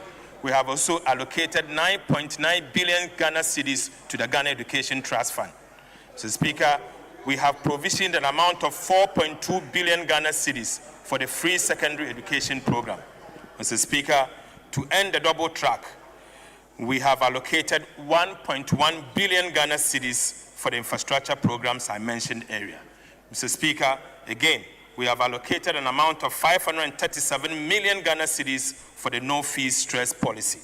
we have also allocated 9.9 billion Ghana cedis to the Ghana Education Trust Fund. Mr. Speaker, we have provisioned an amount of 4.2 billion Ghana cedis for the free secondary education program. Mr. Speaker, to end the double track, we have allocated 1.1 billion Ghana cedis for the infrastructure programs I mentioned earlier. Mr. Speaker, again, we have allocated an amount of 537 million Ghana cedis for the no-fees stress policy.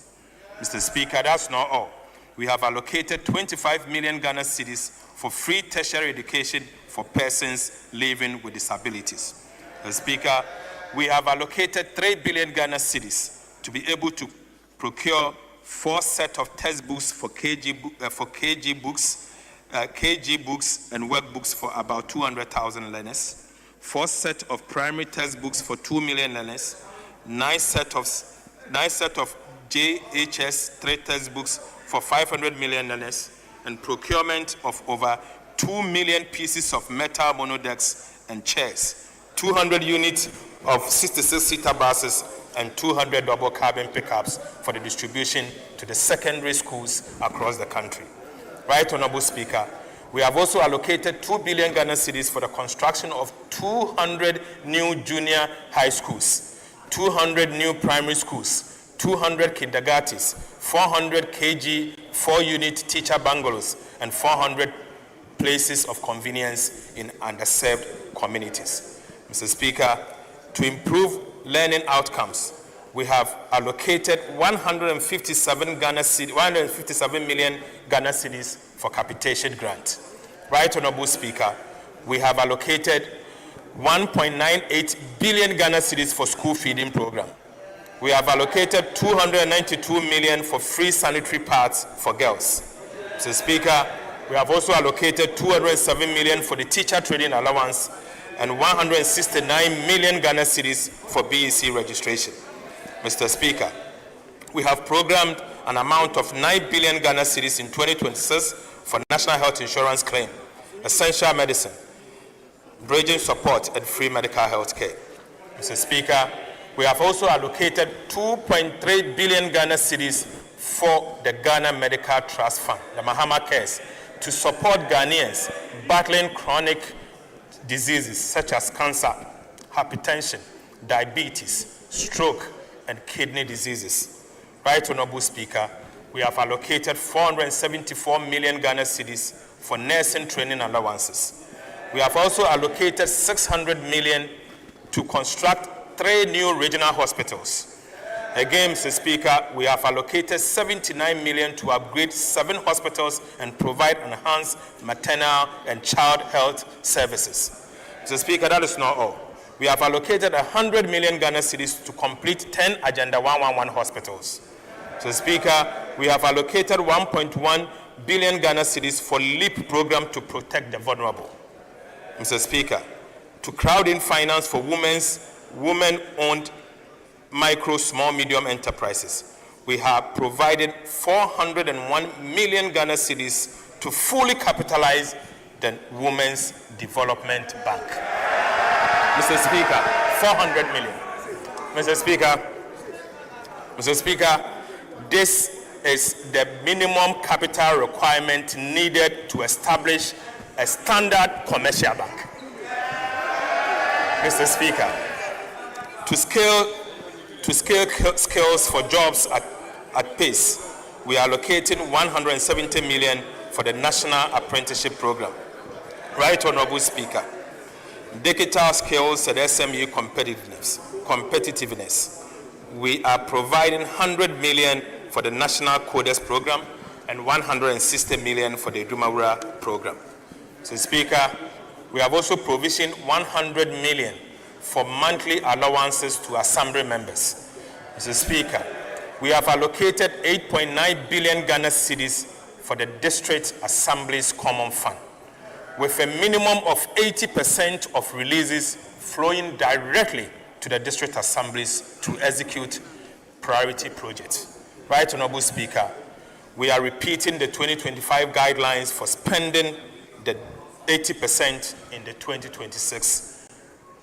Mr. Speaker, that's not all. We have allocated 25 million Ghana cedis for free tertiary education for persons living with disabilities. Mr. Speaker, we have allocated 3 billion Ghana cedis to be able to procure 4 sets of textbooks for KG books and workbooks for about 200,000 learners, 4 sets of primary textbooks for 2 million learners, 9 sets of JHS 3 textbooks for 500 million learners, and procurement of over 2 million pieces of metal monodecks and chairs, 200 units of 66-seater buses, and 200 double cabin pickups for the distribution to the secondary schools across the country. Right Honorable Speaker, we have also allocated 2 billion Ghana cedis for the construction of 200 new junior high schools, 200 new primary schools, 200 kindergartens, 400 KG 4-unit teacher bungalows, and 400 places of convenience in underserved communities. Mr. Speaker, to improve learning outcomes, we have allocated 157 million Ghana cedis for capitation grant. Right Honorable Speaker, we have allocated 1.98 billion Ghana cedis for school feeding program. We have allocated 292 million for free sanitary pads for girls. Mr. Speaker, we have also allocated 207 million for the teacher training allowance and 169 million Ghana cedis for BEC registration. Mr. Speaker, we have programmed an amount of 9 billion Ghana cedis in 2026 for national health insurance claim, essential medicine, bridging support, and free medical health care. Mr. Speaker, we have also allocated 2.3 billion Ghana cedis for the Ghana Medical Trust Fund, the Mahama Cares, to support Ghanaians battling chronic diseases such as cancer, hypertension, diabetes, stroke, and kidney diseases. Right Honorable Speaker, we have allocated 474 million Ghana cedis for nursing training allowances. We have also allocated 600 million to construct 3 new regional hospitals. Again, Mr. Speaker, we have allocated 79 million to upgrade 7 hospitals and provide enhanced maternal and child health services. Mr. Speaker, that is not all. We have allocated 100 million Ghana cedis to complete 10 Agenda 111 hospitals. Mr. Speaker, we have allocated 1.1 billion Ghana cedis for LEAP program to protect the vulnerable. Mr. Speaker, to crowd in finance for women-owned micro, small, medium enterprises, we have provided 401 million Ghana cedis to fully capitalize the Women's Development Bank. Mr. Speaker, 400 million. Mr. Speaker, this is the minimum capital requirement needed to establish a standard commercial bank. Mr. Speaker, to scale skills for jobs at pace, we are allocating 170 million for the National Apprenticeship Program. Right Honorable Speaker, digital skills and SME competitiveness, we are providing 100 million for for the National Coders Program and 160 million for the Dumawura Program. Mr. Speaker, we have also provisioned 100 million for monthly allowances to Assembly members. Mr. Speaker, we have allocated 8.9 billion Ghana cedis for the District Assembly's Common Fund, with a minimum of 80% of releases flowing directly to the District Assemblies to execute priority projects. Right, Honorable Speaker, we are repeating the 2025 guidelines for spending the 80% in the 2026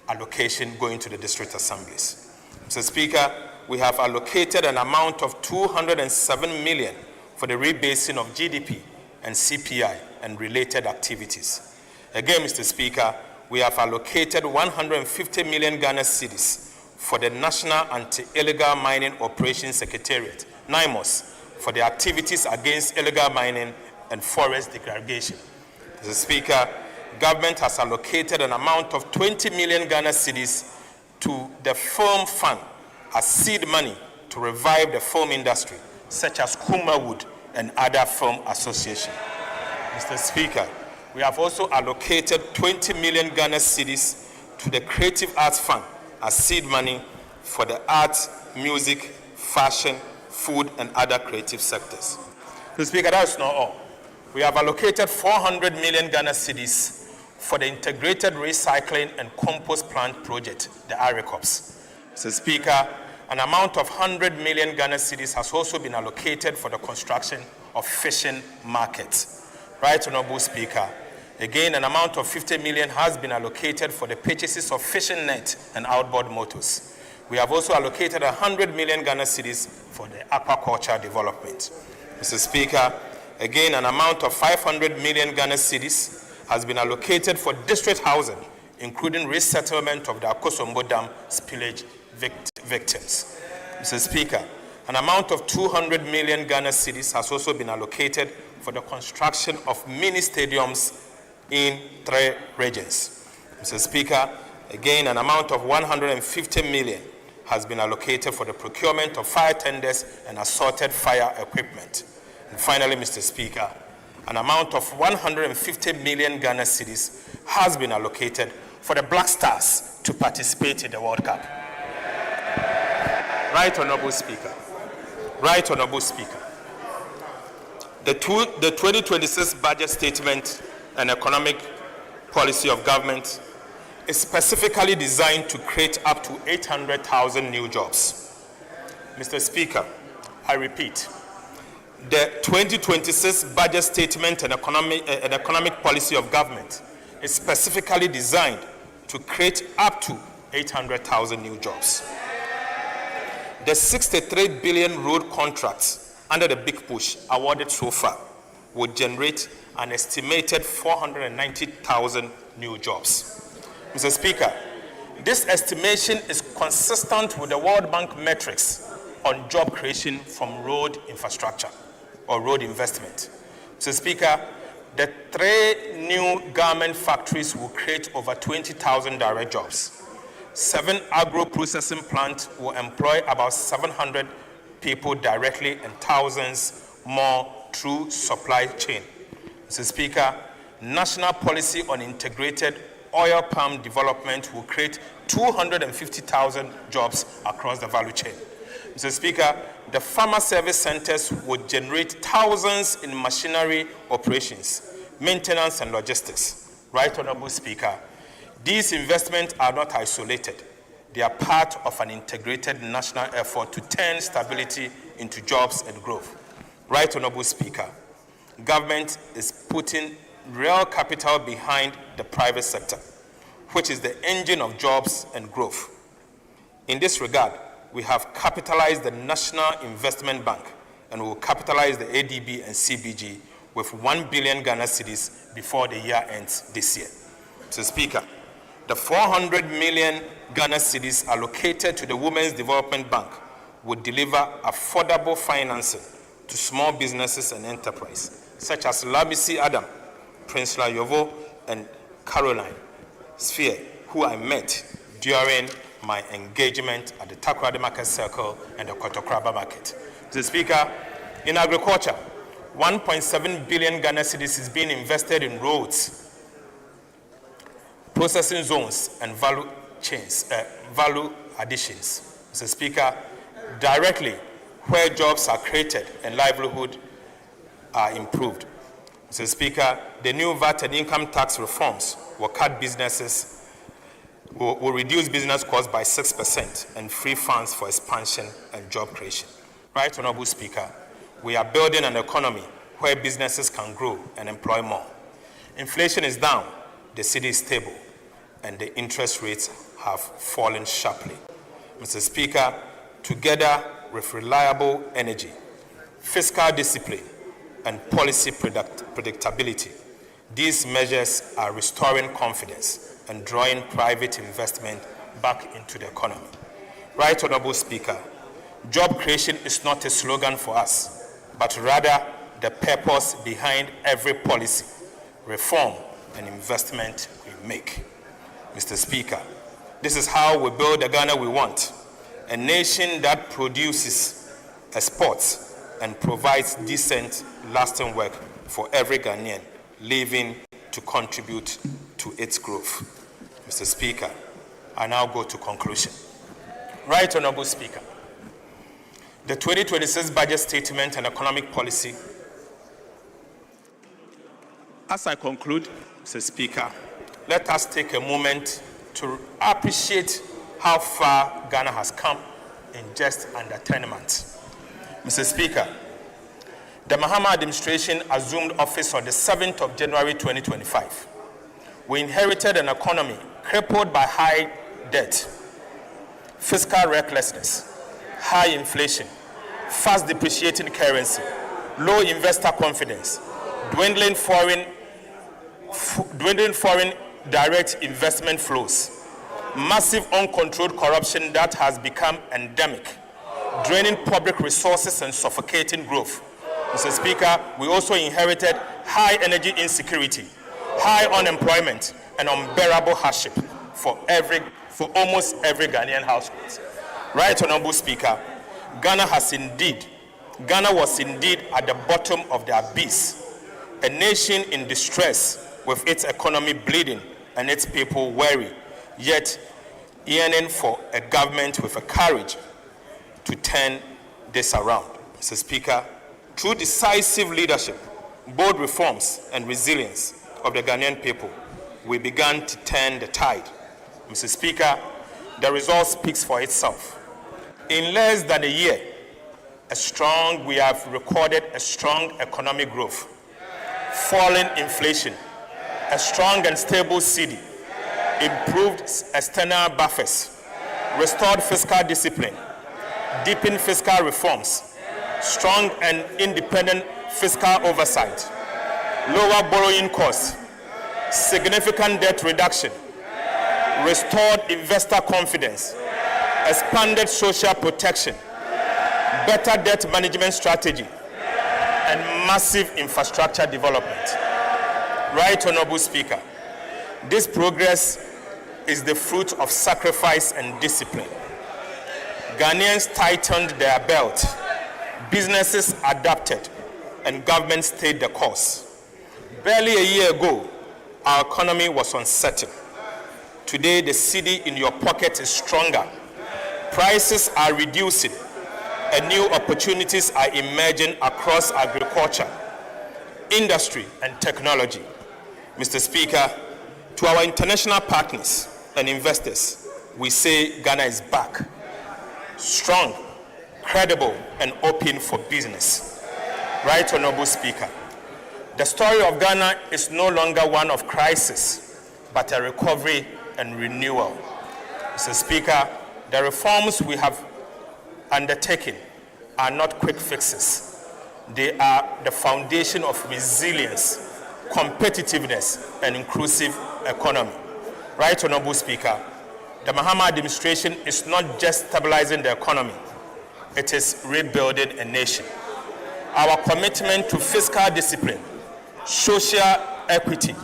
allocation going to the District Assemblies. Mr. Speaker, we have allocated an amount of 207 million for the rebasing of GDP and CPI and related activities. Again, Mr. Speaker, we have allocated 150 million Ghana cedis for the National Anti-Illegal Mining Operations Secretariat, NIMOS, for the activities against illegal mining and forest degradation. Mr. Speaker, government has allocated an amount of 20 million Ghana cedis to the film fund as seed money to revive the film industry, such as Kuma Wood and other film associations. Mr. Speaker, we have also allocated 20 million Ghana cedis to the Creative Arts Fund as seed money for the arts, music, fashion, food, and other creative sectors. Mr. Speaker, that is not all. We have allocated 400 million Ghana cedis for the Integrated Recycling and Compost Plant Project, the IRECOPS. Mr. Speaker, an amount of 100 million Ghana cedis has also been allocated for the construction of fishing markets. Right, Honorable Speaker, again, an amount of 50 million has been allocated for the purchases of fishing net and outboard motors. We have also allocated 100 million Ghana cedis for the aquaculture development. Mr. Speaker, again, an amount of 500 million Ghana cedis has been allocated for district housing, including resettlement of the Akosombo Dam spillage victims. Mr. Speaker, an amount of 200 million Ghana cedis has also been allocated for the construction of mini stadiums in 3 regions. Mr. Speaker, again, an amount of 150 million has been allocated for the procurement of fire tenders and assorted fire equipment. And finally, Mr. Speaker, an amount of 150 million Ghana cedis has been allocated for the Black Stars to participate in the World Cup. Right, Honorable Speaker. Right, Honorable Speaker. The 2026 budget statement and economic policy of government is specifically designed to create up to 800,000 new jobs. Mr. Speaker, I repeat, the 2026 budget statement and economic policy of government is specifically designed to create up to 800,000 new jobs. The 63 billion road contracts under the Big Push awarded so far would generate an estimated 490,000 new jobs. Mr. Speaker, this estimation is consistent with the World Bank metrics on job creation from road infrastructure or road investment. Mr. Speaker, the 3 new garment factories will create over 20,000 direct jobs. 7 agro-processing plants will employ about 700 people directly and thousands more through supply chain. Mr. Speaker, national policy on integrated oil palm development will create 250,000 jobs across the value chain. Mr. Speaker, the farmer service centers would generate thousands in machinery operations, maintenance, and logistics. Right, Honorable Speaker, these investments are not isolated. They are part of an integrated national effort to turn stability into jobs and growth. Right, Honorable Speaker, government is putting real capital behind the private sector, which is the engine of jobs and growth. In this regard, we have capitalized the National Investment Bank and will capitalize the ADB and CBG with 1 billion Ghana cedis before the year ends this year. Mr. Speaker, the 400 million Ghana cedis allocated to the Women's Development Bank would deliver affordable financing to small businesses and enterprise, such as Labisi Adam, Prince Layovo, and Caroline Sphere, who I met during my engagement at the Takoradi Market Circle and the Kotokraba Market. Mr. Speaker, in agriculture, 1.7 billion Ghana cedis is being invested in roads, processing zones, and value chains, value additions. Mr. Speaker, directly where jobs are created and livelihood are improved. Mr. Speaker, the new VAT and income tax reforms will cut businesses, will reduce business costs by 6% and free funds for expansion and job creation. Right, Honorable Speaker, we are building an economy where businesses can grow and employ more. Inflation is down, the city is stable, and the interest rates have fallen sharply. Mr. Speaker, together with reliable energy, fiscal discipline, and policy predictability, these measures are restoring confidence and drawing private investment back into the economy. Right, Honorable Speaker, job creation is not a slogan for us, but rather the purpose behind every policy, reform, and investment we make. Mr. Speaker, this is how we build the Ghana we want, a nation that produces, exports, and provides decent, lasting work for every Ghanaian living to contribute to its growth. Mr. Speaker, I now go to conclusion. Right, Honorable Speaker, the 2026 budget statement and economic policy. As I conclude, Mr. Speaker, let us take a moment to appreciate how far Ghana has come in just under 10 months. Mr. Speaker, the Mahama administration assumed office on the 7th of January 2025. We inherited an economy crippled by high debt, fiscal recklessness, high inflation, fast depreciating currency, low investor confidence, dwindling foreign direct investment flows, massive uncontrolled corruption that has become endemic, draining public resources and suffocating growth. Mr. Speaker, we also inherited high energy insecurity, high unemployment, and unbearable hardship for almost every Ghanaian household. Right, Honorable Speaker, Ghana was indeed at the bottom of the abyss, a nation in distress with its economy bleeding and its people weary, yet yearning for a government with a courage to turn this around. Mr. Speaker, through decisive leadership, bold reforms, and resilience of the Ghanaian people, we began to turn the tide. Mr. Speaker, the result speaks for itself. In less than a year, we have recorded a strong economic growth, falling inflation, a strong and stable cedi, improved external buffers, restored fiscal discipline, deepened fiscal reforms, strong and independent fiscal oversight, lower borrowing costs, significant debt reduction, restored investor confidence, expanded social protection, better debt management strategy, and massive infrastructure development. Right, Honorable Speaker, this progress is the fruit of sacrifice and discipline. Ghanaians tightened their belt, businesses adapted, and government stayed the course. Barely a year ago, our economy was uncertain. Today, the cedi in your pocket is stronger. Prices are reducing, and new opportunities are emerging across agriculture, industry, and technology. Mr. Speaker, to our international partners and investors, we say Ghana is back, strong, credible, and open for business. Right, Honorable Speaker, the story of Ghana is no longer one of crisis, but a recovery and renewal. Mr. Speaker, the reforms we have undertaken are not quick fixes. They are the foundation of resilience, competitiveness, and inclusive economy. Right, Honorable Speaker, the Mahama administration is not just stabilizing the economy, it is rebuilding a nation. Our commitment to fiscal discipline, social equity,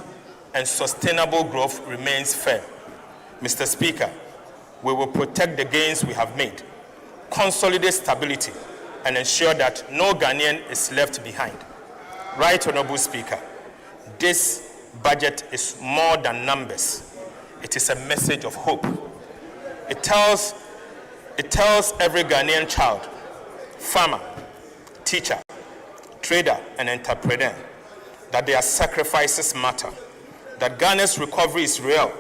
and sustainable growth remains firm. Mr. Speaker, we will protect the gains we have made, consolidate stability, and ensure that no Ghanaian is left behind. Right Honorable Speaker, this budget is more than numbers. It is a message of hope. It tells every Ghanaian child, farmer, teacher, trader, and entrepreneur that their sacrifices matter, that Ghana's recovery is real,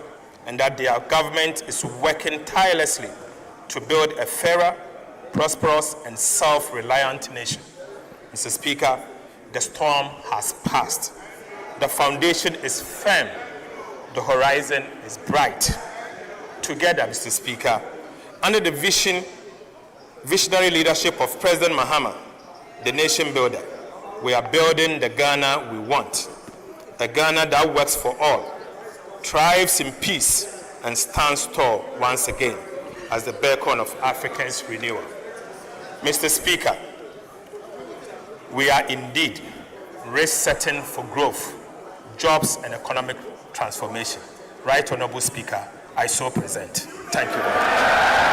and that their government is working tirelessly to build a fairer, prosperous, and self-reliant nation. Mr. Speaker, the storm has passed. The foundation is firm. The horizon is bright. Together, Mr. Speaker, under the visionary leadership of President Mahama, the nation builder, we are building the Ghana we want, a Ghana that works for all, thrives in peace, and stands tall once again as the beacon of Africa's renewal. Mr. Speaker, we are indeed race-setting for growth, jobs, and economic transformation. Right Honorable Speaker, I so present. Thank you very much.